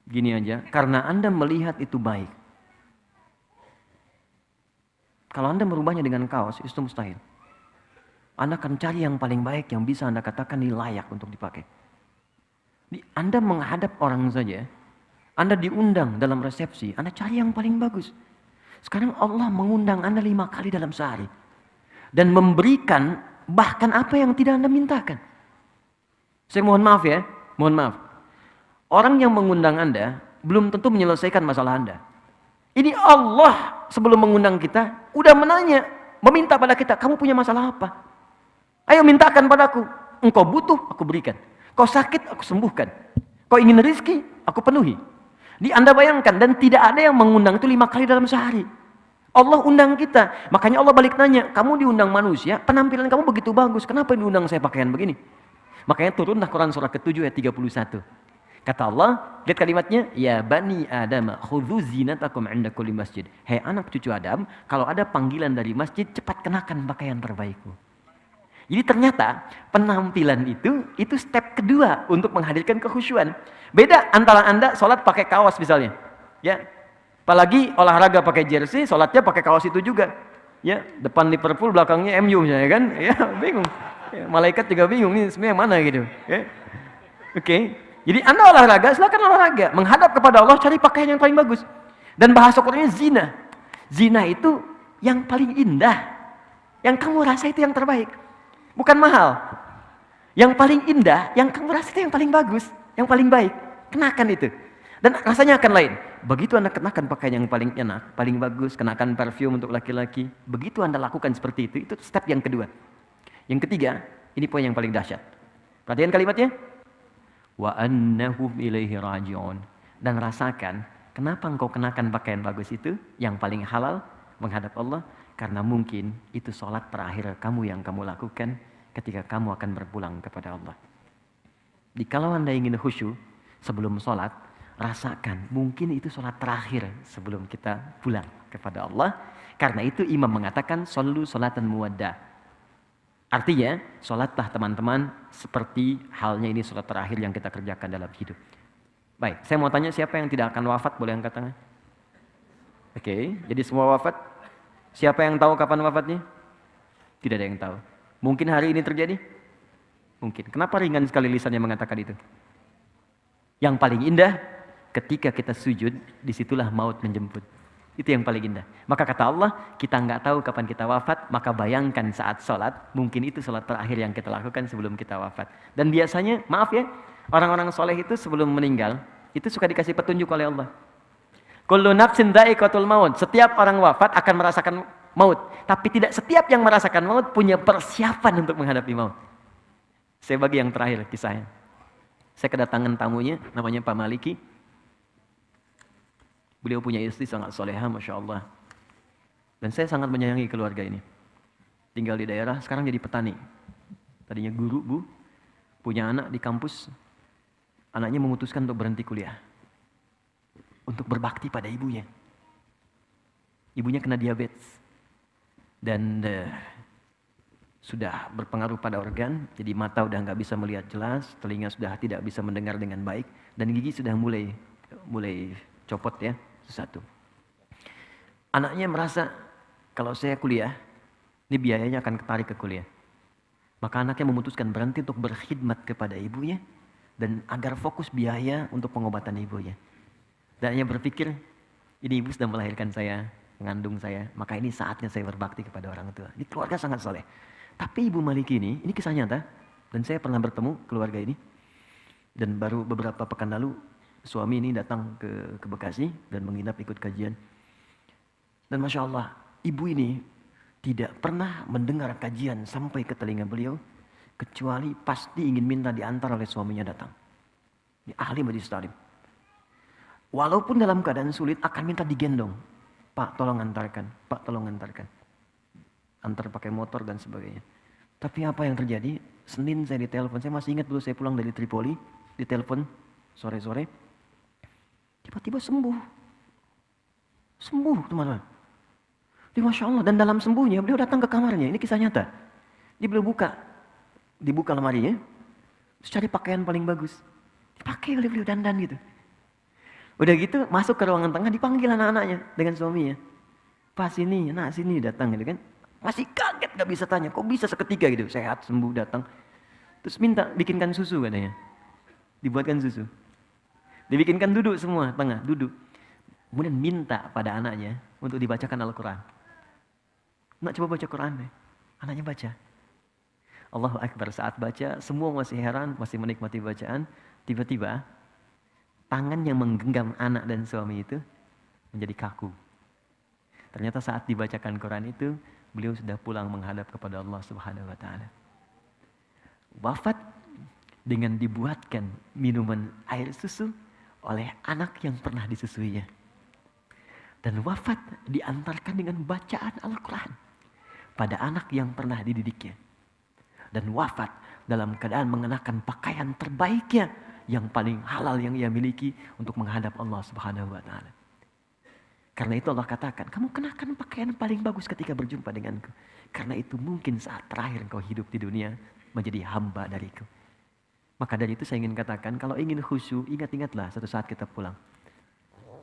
Gini aja, karena Anda melihat itu baik. Kalau Anda merubahnya dengan kaos, itu mustahil. Anda akan cari yang paling baik yang bisa Anda katakan ini layak untuk dipakai. Anda menghadap orang saja, Anda diundang dalam resepsi, Anda cari yang paling bagus. Sekarang Allah mengundang Anda 5 kali dalam sehari. Dan memberikan bahkan apa yang tidak Anda mintakan. Saya mohon maaf ya, mohon maaf. Orang yang mengundang Anda belum tentu menyelesaikan masalah Anda. Ini Allah sebelum mengundang kita, udah menanya, meminta pada kita, kamu punya masalah apa? Ayo mintakan padaku. Engkau butuh, aku berikan. Kau sakit, aku sembuhkan. Kau ingin rezeki, aku penuhi. Anda bayangkan, dan tidak ada yang mengundang itu 5 kali dalam sehari. Allah undang kita. Makanya Allah balik nanya, kamu diundang manusia, penampilan kamu begitu bagus, kenapa diundang saya pakaian begini? Makanya turunlah Quran surah ke-7 ayat 31. Kata Allah, lihat kalimatnya, ya bani Adam, khudhu zinatakum 'inda kulli masjid. Hei anak cucu Adam, kalau ada panggilan dari masjid, cepat kenakan pakaian terbaikmu. Jadi ternyata penampilan itu step kedua untuk menghadirkan kekhusyuan. Beda antara Anda sholat pakai kaos misalnya, ya. Apalagi olahraga pakai jersey, sholatnya pakai kaos itu juga, ya. Depan Liverpool, belakangnya MU misalnya kan, ya bingung. Ya, malaikat juga bingung nih sebenarnya yang mana gitu. Ya. Oke. Jadi Anda olahraga, silakan olahraga. Menghadap kepada Allah, cari pakaian yang paling bagus. Dan bahasa Qur'annya zina. Zina itu yang paling indah. Yang kamu rasa itu yang terbaik. Bukan mahal. Yang paling indah, yang kamu rasa itu yang paling bagus. Yang paling baik. Kenakan itu. Dan rasanya akan lain. Begitu Anda kenakan pakaian yang paling enak, paling bagus, kenakan parfum untuk laki-laki. Begitu Anda lakukan seperti itu step yang kedua. Yang ketiga, ini poin yang paling dahsyat. Perhatikan kalimatnya. Wa annahum ilaihi raji'un. Dan rasakan, kenapa engkau kenakan pakaian bagus itu yang paling halal menghadap Allah? Karena mungkin itu sholat terakhir kamu yang kamu lakukan ketika kamu akan berpulang kepada Allah. Jadi kalau Anda ingin khusyuk sebelum sholat, rasakan mungkin itu sholat terakhir sebelum kita pulang kepada Allah. Karena itu imam mengatakan shollu sholatan muwadda. Artinya, sholatlah teman-teman seperti halnya ini sholat terakhir yang kita kerjakan dalam hidup. Baik, saya mau tanya siapa yang tidak akan wafat, boleh angkat tangan? Oke, jadi semua wafat. Siapa yang tahu kapan wafatnya? Tidak ada yang tahu. Mungkin hari ini terjadi? Mungkin. Kenapa ringan sekali lisannya mengatakan itu? Yang paling indah, ketika kita sujud, disitulah maut menjemput. Itu yang paling indah. Maka kata Allah, kita nggak tahu kapan kita wafat, maka bayangkan saat sholat, mungkin itu sholat terakhir yang kita lakukan sebelum kita wafat. Dan biasanya, maaf ya, orang-orang soleh itu sebelum meninggal, itu suka dikasih petunjuk oleh Allah. Kullu nafsin dha'iqatul maut. Setiap orang wafat akan merasakan maut. Tapi tidak setiap yang merasakan maut punya persiapan untuk menghadapi maut. Saya bagi yang terakhir kisahnya. Saya kedatangan tamunya, namanya Pak Maliki. Beliau punya istri sangat soleha, Masya Allah. Dan saya sangat menyayangi keluarga ini. Tinggal di daerah, sekarang jadi petani. Tadinya guru, Bu. Punya anak di kampus. Anaknya memutuskan untuk berhenti kuliah. Untuk berbakti pada ibunya. Ibunya kena diabetes. Dan sudah berpengaruh pada organ. Jadi mata udah nggak bisa melihat jelas. Telinga sudah tidak bisa mendengar dengan baik. Dan gigi sudah mulai copot ya. Satu. Anaknya merasa kalau saya kuliah, ini biayanya akan ketarik ke kuliah. Maka anaknya memutuskan berhenti untuk berkhidmat kepada ibunya. Dan agar fokus biaya untuk pengobatan ibunya. Dan ia berpikir, ini ibu sudah melahirkan saya, mengandung saya, maka ini saatnya saya berbakti kepada orang tua. Ini keluarga sangat soleh. Tapi Ibu Maliki ini kisah nyata, dan saya pernah bertemu keluarga ini. Dan baru beberapa pekan lalu, suami ini datang ke Bekasi dan menginap ikut kajian. Dan Masya Allah, ibu ini tidak pernah mendengar kajian sampai ke telinga beliau, kecuali pasti ingin minta diantar oleh suaminya datang. Ini ahli majlis taklim. Walaupun dalam keadaan sulit akan minta digendong. Pak tolong antarkan, Pak tolong antarkan. Antar pakai motor dan sebagainya. Tapi apa yang terjadi? Senin saya ditelepon, saya masih ingat dulu saya pulang dari Tripoli, ditelepon sore-sore. Tiba-tiba sembuh. Sembuh teman-teman. Jadi Masya Allah, dan dalam sembuhnya beliau datang ke kamarnya, ini kisah nyata. Dia beliau dibuka lemarinya, terus cari pakaian paling bagus. Dipakai oleh beliau dandan gitu. Udah gitu masuk ke ruangan tengah dipanggil anak-anaknya dengan suaminya. Pas sini, nak sini datang gitu kan. Masih kaget gak bisa tanya, kok bisa seketika gitu, sehat, sembuh, datang. Terus minta bikinkan susu katanya. Dibuatkan susu. Dibikinkan duduk semua, tengah, duduk. Kemudian minta pada anaknya untuk dibacakan Al-Quran. Nak coba baca Quran deh. Anaknya baca. Allahu Akbar, saat baca, semua masih heran, masih menikmati bacaan. Tiba-tiba, tangan yang menggenggam anak dan suami itu menjadi kaku. Ternyata saat dibacakan Quran itu, beliau sudah pulang menghadap kepada Allah Subhanahu wa Ta'ala. Wafat dengan dibuatkan minuman air susu oleh anak yang pernah disusuinya. Dan wafat diantarkan dengan bacaan Al-Quran pada anak yang pernah dididiknya. Dan wafat dalam keadaan mengenakan pakaian terbaiknya yang paling halal yang ia miliki untuk menghadap Allah Subhanahu wa Ta'ala. Karena itu Allah katakan, kamu kenakan pakaian paling bagus ketika berjumpa denganku. Karena itu mungkin saat terakhir engkau hidup di dunia menjadi hamba dariku. Maka dari itu saya ingin katakan, kalau ingin khusyuk, ingat-ingatlah satu saat kita pulang.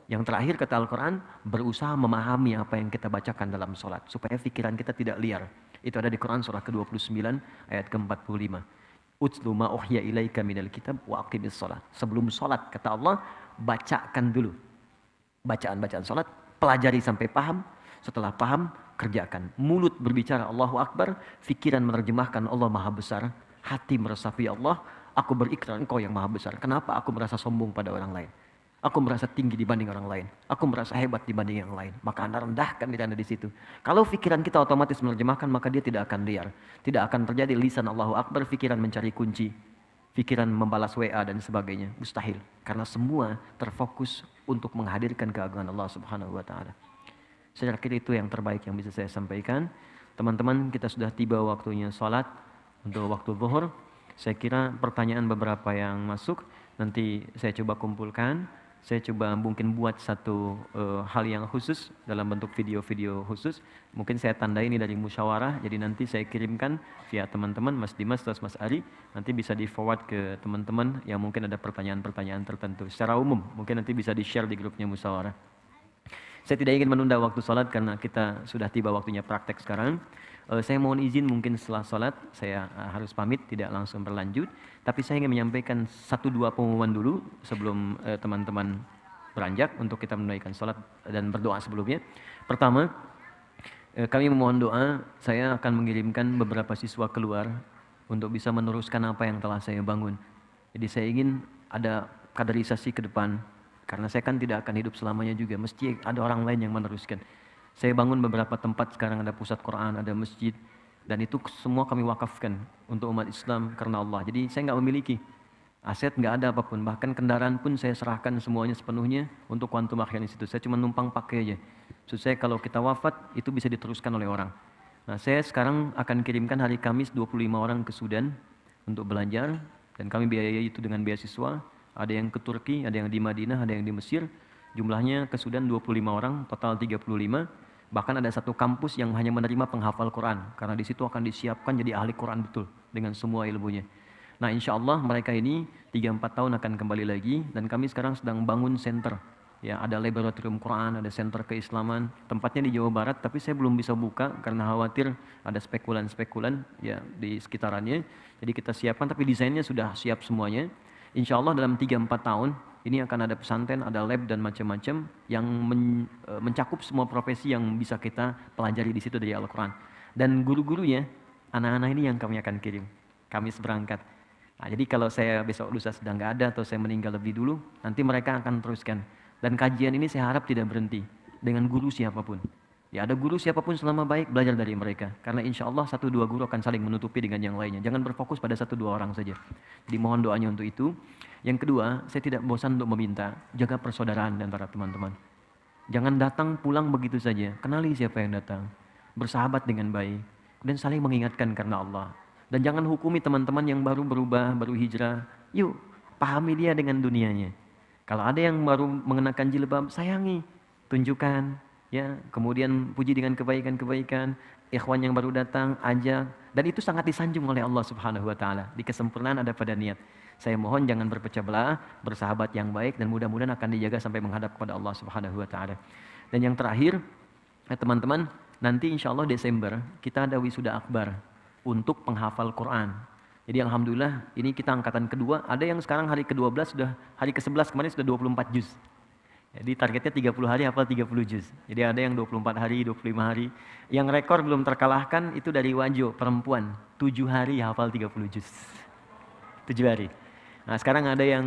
Yang terakhir kata Al-Quran, berusaha memahami apa yang kita bacakan dalam sholat. Supaya pikiran kita tidak liar. Itu ada di Quran surah ke-29 ayat ke-45. Utslu ma uhya ilaika minal kitab wa aqimis sholat. Sebelum sholat kata Allah, bacakan dulu. Bacaan-bacaan sholat, pelajari sampai paham. Setelah paham, kerjakan. Mulut berbicara Allahu Akbar, pikiran menerjemahkan Allah Maha Besar, hati meresapi Allah, aku berikrar engkau yang Maha Besar. Kenapa aku merasa sombong pada orang lain? Aku merasa tinggi dibanding orang lain. Aku merasa hebat dibanding yang lain. Maka Anda rendahkan diri Anda di situ. Kalau pikiran kita otomatis menerjemahkan, maka dia tidak akan liar. Tidak akan terjadi lisan Allahu Akbar, pikiran mencari kunci, pikiran membalas WA dan sebagainya. Mustahil. Karena semua terfokus untuk menghadirkan keagungan Allah Subhanahu wa Ta'ala. Saya kira itu yang terbaik yang bisa saya sampaikan. Teman-teman, kita sudah tiba waktunya sholat untuk waktu zuhur. Saya kira pertanyaan beberapa yang masuk nanti saya coba kumpulkan. Saya coba mungkin buat satu hal yang khusus dalam bentuk video-video khusus. Mungkin saya tandai ini dari musyawarah. Jadi nanti saya kirimkan via teman-teman, Mas Dimas atau Mas Ari. Nanti bisa di forward ke teman-teman yang mungkin ada pertanyaan-pertanyaan tertentu. Secara umum, mungkin nanti bisa di-share di grupnya musyawarah. Saya tidak ingin menunda waktu sholat karena kita sudah tiba waktunya praktek sekarang. Saya mohon izin mungkin setelah sholat saya harus pamit, tidak langsung berlanjut. Tapi saya ingin menyampaikan 1-2 pengumuman dulu sebelum teman-teman beranjak untuk kita menunaikan sholat dan berdoa sebelumnya. Pertama, kami memohon doa, saya akan mengirimkan beberapa siswa keluar untuk bisa meneruskan apa yang telah saya bangun. Jadi saya ingin ada kaderisasi ke depan. Karena saya kan tidak akan hidup selamanya juga, mesti ada orang lain yang meneruskan. Saya bangun beberapa tempat, sekarang ada pusat Quran, ada masjid, dan itu semua kami wakafkan untuk umat Islam karena Allah. Jadi saya nggak memiliki aset, nggak ada apapun, bahkan kendaraan pun saya serahkan semuanya sepenuhnya untuk Quantum Akhiran Institute. Saya cuma numpang pakai aja. Maksud saya kalau kita wafat, itu bisa diteruskan oleh orang. Nah, saya sekarang akan kirimkan hari Kamis 25 orang ke Sudan untuk belajar, dan kami biayai itu dengan beasiswa. Ada yang ke Turki, ada yang di Madinah, ada yang di Mesir. Jumlahnya ke Sudan 25 orang, total 35. Bahkan ada satu kampus yang hanya menerima penghafal Quran. Karena di situ akan disiapkan jadi ahli Quran betul. Dengan semua ilmunya. Nah insya Allah mereka ini 3-4 tahun akan kembali lagi. Dan kami sekarang sedang bangun center. Ya, ada laboratorium Quran, ada center keislaman. Tempatnya di Jawa Barat, tapi saya belum bisa buka karena khawatir ada spekulan-spekulan ya di sekitarannya. Jadi kita siapkan, tapi desainnya sudah siap semuanya. Insya Allah dalam 3-4 tahun ini akan ada pesantren, ada lab dan macam-macam yang mencakup semua profesi yang bisa kita pelajari di situ dari Al-Quran. Dan guru-gurunya, anak-anak ini yang kami akan kirim. Kami seberangkat. Nah, jadi kalau saya besok lusa sedang nggak ada atau saya meninggal lebih dulu, nanti mereka akan teruskan. Dan kajian ini saya harap tidak berhenti dengan guru siapapun. Ya ada guru siapapun selama baik, belajar dari mereka. Karena insya Allah 1-2 guru akan saling menutupi dengan yang lainnya. Jangan berfokus pada 1-2 orang saja. Jadi mohon doanya untuk itu. Yang kedua, saya tidak bosan untuk meminta, jaga persaudaraan di antara teman-teman. Jangan datang pulang begitu saja. Kenali siapa yang datang. Bersahabat dengan baik. Dan saling mengingatkan karena Allah. Dan jangan hukumi teman-teman yang baru berubah, baru hijrah. Yuk, pahami dia dengan dunianya. Kalau ada yang baru mengenakan jilbab, sayangi. Tunjukkan. Ya, kemudian puji dengan kebaikan-kebaikan, ikhwan yang baru datang, ajak, dan itu sangat disanjung oleh Allah Subhanahu wa Ta'ala. Di kesempurnaan ada pada niat. Saya mohon jangan berpecah belah, bersahabat yang baik, dan mudah-mudahan akan dijaga sampai menghadap kepada Allah Subhanahu wa Ta'ala. Dan yang terakhir, Teman-teman, nanti insya Allah Desember kita ada wisuda akbar untuk penghafal Quran. Jadi alhamdulillah ini kita angkatan kedua, ada yang sekarang hari ke-12 sudah, hari ke-11 kemarin sudah 24 juz. Jadi targetnya 30 hari hafal 30 juz. Jadi ada yang 24 hari, 25 hari. Yang rekor belum terkalahkan itu dari Wajo, perempuan. 7 hari hafal 30 juz. 7 hari. Nah sekarang ada yang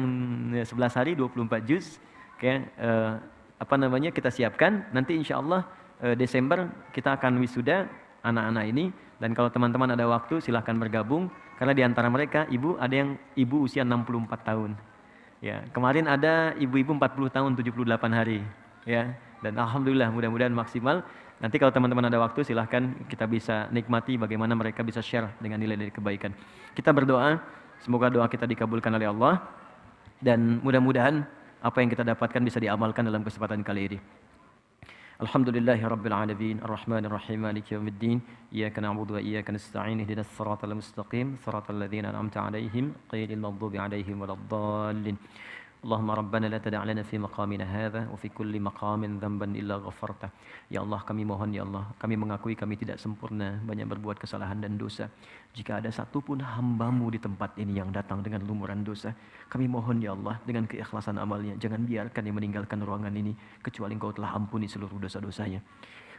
11 hari, 24 juz. Kita siapkan. Nanti insya Allah Desember kita akan wisuda anak-anak ini. Dan kalau teman-teman ada waktu silahkan bergabung. Karena di antara mereka ada yang ibu usia 64 tahun. Ya, kemarin ada ibu-ibu 40 tahun 78 hari. Ya, dan alhamdulillah mudah-mudahan maksimal. Nanti kalau teman-teman ada waktu silahkan kita bisa nikmati bagaimana mereka bisa share dengan nilai-nilai kebaikan. Kita berdoa, semoga doa kita dikabulkan oleh Allah. Dan mudah-mudahan apa yang kita dapatkan bisa diamalkan dalam kesempatan kali ini. Alhamdulillahi Rabbil Alamin, Ar-Rahmanir Rahim, Maliki Yawmiddin, Iyyaka na'budu wa iyyaka nasta'in, ihdinas siratal mustaqim, siratal ladzina an'amta 'alaihim, ghairil maghdubi 'alaihim waladdallin. Allahumma rabbana la tada' lana fi maqamina hadha wa fi kulli maqamin dhanban illa ghafarta. Ya Allah, kami mohon ya Allah, kami mengakui kami tidak sempurna, banyak berbuat kesalahan dan dosa. Jika ada satupun hamba-Mu di tempat ini yang datang dengan lumuran dosa, kami mohon ya Allah dengan keikhlasan amalnya, jangan biarkan dia meninggalkan ruangan ini kecuali Engkau telah ampuni seluruh dosa-dosanya.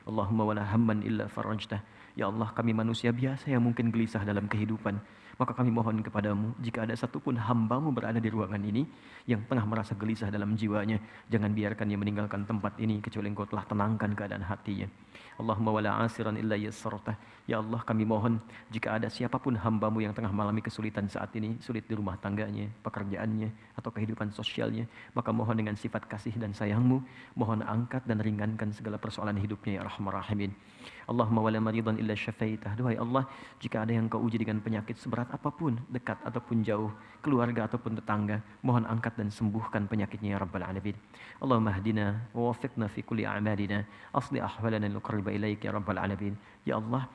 Allahumma wala hamman illa farajtah. Ya Allah, kami manusia biasa yang mungkin gelisah dalam kehidupan. Maka kami mohon kepadamu, jika ada satupun hamba-Mu berada di ruangan ini yang tengah merasa gelisah dalam jiwanya, jangan biarkan dia meninggalkan tempat ini kecuali Engkau telah tenangkan keadaan hatinya. Allahumma wala asiran illa yassartah. Ya Allah, kami mohon jika ada siapapun hamba-Mu yang tengah mengalami kesulitan saat ini, sulit di rumah tangganya, pekerjaannya, atau kehidupan sosialnya, maka mohon dengan sifat kasih dan sayang-Mu, mohon angkat dan ringankan segala persoalan hidupnya ya Arhamar Rahimin. Allahumma wala maridan illa syafaitah. Duhai Allah, jika ada yang Kau uji dengan penyakit seberat apapun, dekat ataupun jauh, keluarga ataupun tetangga, mohon angkat dan sembuhkan penyakitnya ya Rabbal Alamin. Allahumma hdina wa wafiqna fi kulli a'malina, asli ahwalana nuqarriba ilaik ya Rabbal Alamin. Ya Allah,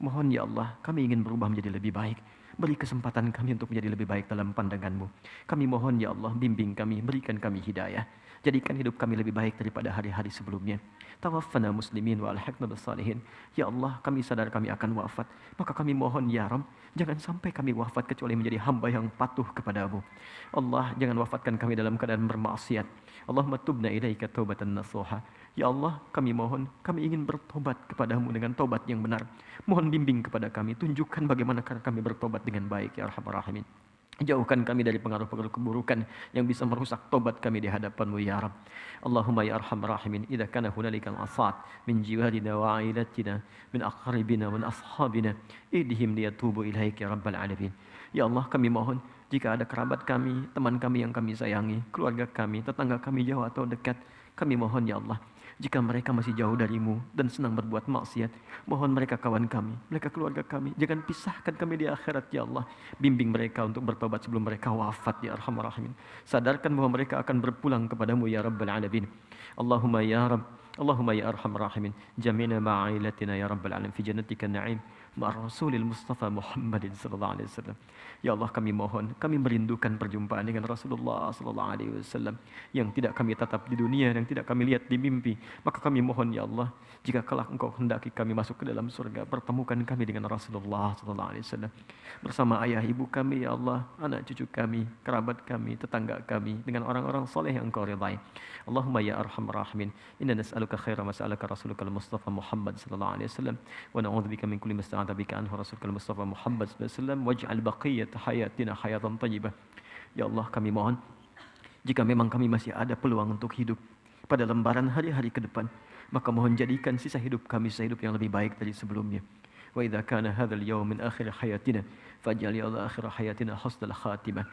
mohon ya Allah, kami ingin berubah menjadi lebih baik. Beri kesempatan kami untuk menjadi lebih baik dalam pandangan-Mu. Kami mohon ya Allah, bimbing kami, berikan kami hidayah. Jadikan hidup kami lebih baik daripada hari-hari sebelumnya. Tawaffana muslimin wa alhaqna bis-salihin. Ya Allah, kami sadar kami akan wafat. Maka kami mohon ya Rabb, jangan sampai kami wafat kecuali menjadi hamba yang patuh kepada-Mu. Allah, jangan wafatkan kami dalam keadaan bermaksiat. Allahumma tubna ilaika taubatan nasuha. Ya Allah, kami mohon, kami ingin bertobat kepada-Mu dengan tobat yang benar. Mohon bimbing kepada kami, tunjukkan bagaimana cara kami bertobat dengan baik ya Arhamar Rahimin. Jauhkan kami dari pengaruh-pengaruh keburukan yang bisa merusak tobat kami di hadapan-Mu ya Rabb. Allahumma ya Arhamar Rahimin, idza kana hunalikal asad min jiwarina wa ailatina min aqribina wa ashabina idhim liyatubu ilaik ya Rabbal Alamin. Ya Allah, kami mohon jika ada kerabat kami, teman kami yang kami sayangi, keluarga kami, tetangga kami jauh atau dekat, kami mohon ya Allah, jika mereka masih jauh dari-Mu dan senang berbuat maksiat, mohon mereka kawan kami, mereka keluarga kami, jangan pisahkan kami di akhirat ya Allah. Bimbing mereka untuk bertobat sebelum mereka wafat ya Arhamar Rahimin. Sadarkan bahwa mereka akan berpulang kepada-Mu ya Rabbal Alamin. Allahumma ya Rabb, Allahumma ya Arhamar Rahimin, jamina ma'ailatina ya Rabbal Alamin fi jannatika na'im ma'ar Rasulil Mustafa Muhammadin sallallahu alaihi wasallam. Ya Allah, kami mohon, kami merindukan perjumpaan dengan Rasulullah sallallahu alaihi wasallam yang tidak kami tatap di dunia, yang tidak kami lihat di mimpi. Maka kami mohon ya Allah, jika kelak Engkau hendaki kami masuk ke dalam surga, pertemukan kami dengan Rasulullah sallallahu alaihi wasallam bersama ayah ibu kami ya Allah, anak cucu kami, kerabat kami, tetangga kami, dengan orang-orang soleh yang Engkau ridai. Allahumma ya Arhamar Rahimin, inna nas'aluka khaira ma sa'alaka Rasulukal Mustafa Muhammad sallallahu alaihi wasallam wa na'udzubika min kulli ma sta'adha bika anhu Rasulukal Mustafa Muhammad sallallahu alaihi wasallam waj'al baqiyat hayatina hayatan thayyibah. Ya Allah, kami mohon jika memang kami masih ada peluang untuk hidup pada lembaran hari-hari ke depan, maka mohon jadikan sisa hidup kami sisa hidup yang lebih baik dari sebelumnya. Wa idza kana hadzal yawm min akhir hayatina faj'al ya Allah akhir hayatina husnal khatimah.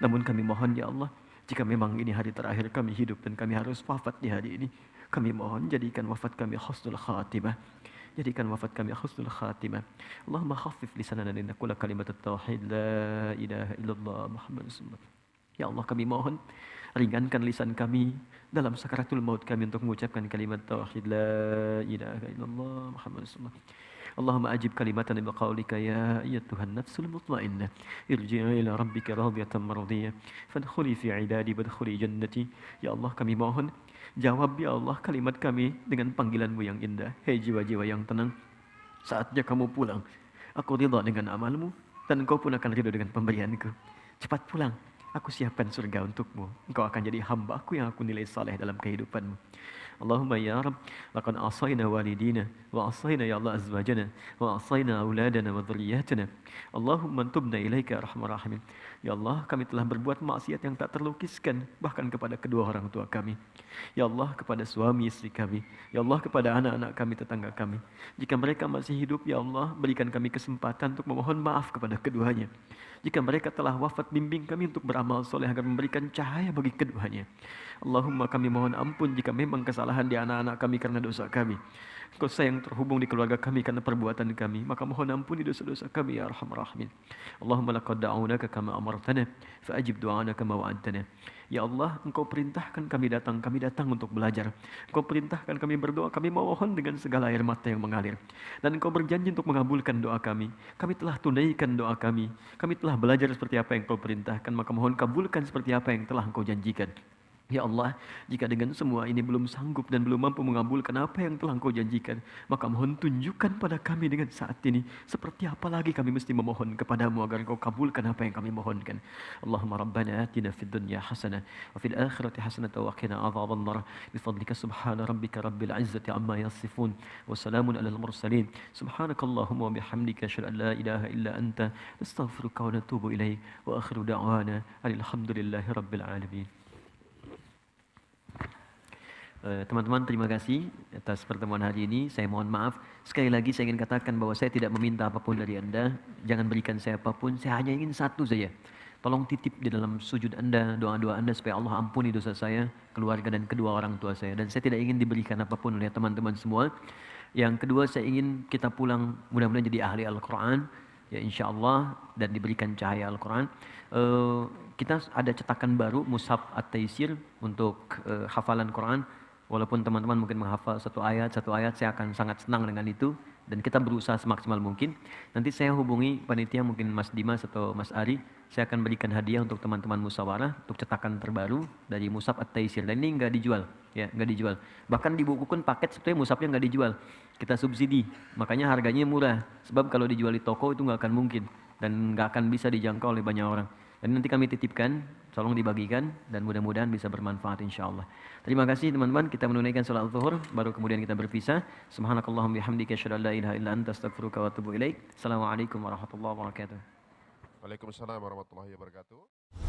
Namun kami mohon ya Allah, jika memang ini hari terakhir kami hidup dan kami harus wafat di hari ini, kami mohon jadikan wafat kami husnul khatimah. Jadikan wafat kami husnul khatimah. Allahumma khaffif lisanana li naqula kalimat at-tauhid la ilaha illallah Muhammadur Rasulullah. Ya Allah, kami mohon ringankan lisan kami dalam sakaratul maut kami untuk mengucapkan kalimat tauhid la ilaha illallah Muhammadur Rasulullah. Allahumma ajib kalimatana bi qaulika ya ayyatuhan nafsul mutmainnah irji'i ila rabbika radiyatan mardiyah fadkhuli fi ibadi wadkhuli jannati. Ya Allah, kami mohon Jawab ya Allah kalimat kami dengan panggilan-Mu yang indah. Hei jiwa-jiwa yang tenang, saatnya kamu pulang. Aku ridha dengan amalmu dan engkau pun akan ridha dengan pemberianku. Cepat pulang, aku siapkan surga untukmu. Engkau akan jadi hamba-Ku yang aku nilai saleh dalam kehidupanmu. Allahumma ya Rabb, laqad asayna walidina wa asayna ya Allah azwajana wa asayna auladana wa dhurriyyatana. Allahumma tubna ilaika ya arhamar rahimin. Ya Allah, kami telah berbuat maksiat yang tak terlukiskan bahkan kepada kedua orang tua kami. Ya Allah, kepada suami istri kami. Ya Allah, kepada anak-anak kami, tetangga kami. Jika mereka masih hidup, ya Allah, berikan kami kesempatan untuk memohon maaf kepada keduanya. Jika mereka telah wafat, bimbing kami untuk beramal soleh agar memberikan cahaya bagi keduanya. Allahumma kami mohon ampun jika memang kesalahan di anak-anak kami karena dosa kami. Engkau sayang terhubung di keluarga kami karena perbuatan kami, maka mohon ampuni dosa-dosa kami ya arhamar rahimin. Allahumma laqad da'awnaka kama amartana fa'ajib du'ana kama wa'adtana. Ya Allah, Engkau perintahkan kami datang untuk belajar. Engkau perintahkan kami berdoa, kami mohon dengan segala air mata yang mengalir. Dan Engkau berjanji untuk mengabulkan doa kami. Kami telah tunaikan doa kami. Kami telah belajar seperti apa yang Engkau perintahkan, maka mohon kabulkan seperti apa yang telah Engkau janjikan. Ya Allah, jika dengan semua ini belum sanggup dan belum mampu mengabulkan apa yang telah Engkau janjikan, maka mohon tunjukkan pada kami dengan saat ini seperti apa lagi kami mesti memohon kepadamu agar Engkau kabulkan apa yang kami mohonkan. Allahumma rabbana atina fid dunya hasanah wa fil akhirati hasanah wa qina adzabannar bifadlika subhana rabbika rabbil izzati amma yasifun wa salamun alal mursalin subhanakallahumma wa bihamdika asyhadu an la ilaha illa anta astaghfiruka wa atubu ilaik wa akhiru da'wana alhamdulillahi rabbil alamin. Teman-teman, terima kasih atas pertemuan hari ini. Saya mohon maaf. Sekali lagi saya ingin katakan bahwa saya tidak meminta apapun dari Anda. Jangan berikan saya apapun. Saya hanya ingin satu saja. Tolong titip di dalam sujud Anda, doa-doa Anda supaya Allah ampuni dosa saya, keluarga dan kedua orang tua saya. Dan saya tidak ingin diberikan apapun oleh teman-teman semua. Yang kedua, saya ingin kita pulang mudah-mudahan jadi ahli Al-Quran. Ya insya Allah, dan diberikan cahaya Al-Quran. Kita ada cetakan baru, Mushaf At-Taisir untuk hafalan Quran. Walaupun teman-teman mungkin menghafal satu ayat, saya akan sangat senang dengan itu. Dan kita berusaha semaksimal mungkin. Nanti saya hubungi panitia, mungkin Mas Dimas atau Mas Ari. Saya akan berikan hadiah untuk teman-teman musyawarah, untuk cetakan terbaru dari Mushaf At-Taisir. Dan ini nggak dijual, ya nggak dijual. Bahkan di buku pun paket sebetulnya mushafnya nggak dijual. Kita subsidi, makanya harganya murah. Sebab kalau dijual di toko itu nggak akan mungkin. Dan nggak akan bisa dijangkau oleh banyak orang. Dan nanti kami titipkan, tolong dibagikan dan mudah-mudahan bisa bermanfaat insyaAllah. Terima kasih teman-teman, kita menunaikan salat zuhur, baru kemudian kita berpisah. Subhanakallahumma bihamdika asyhadu an la ilaha illa anta astaghfiruka wa atubu ilaik. Assalamualaikum warahmatullahi wabarakatuh. Waalaikumsalam warahmatullahi wabarakatuh.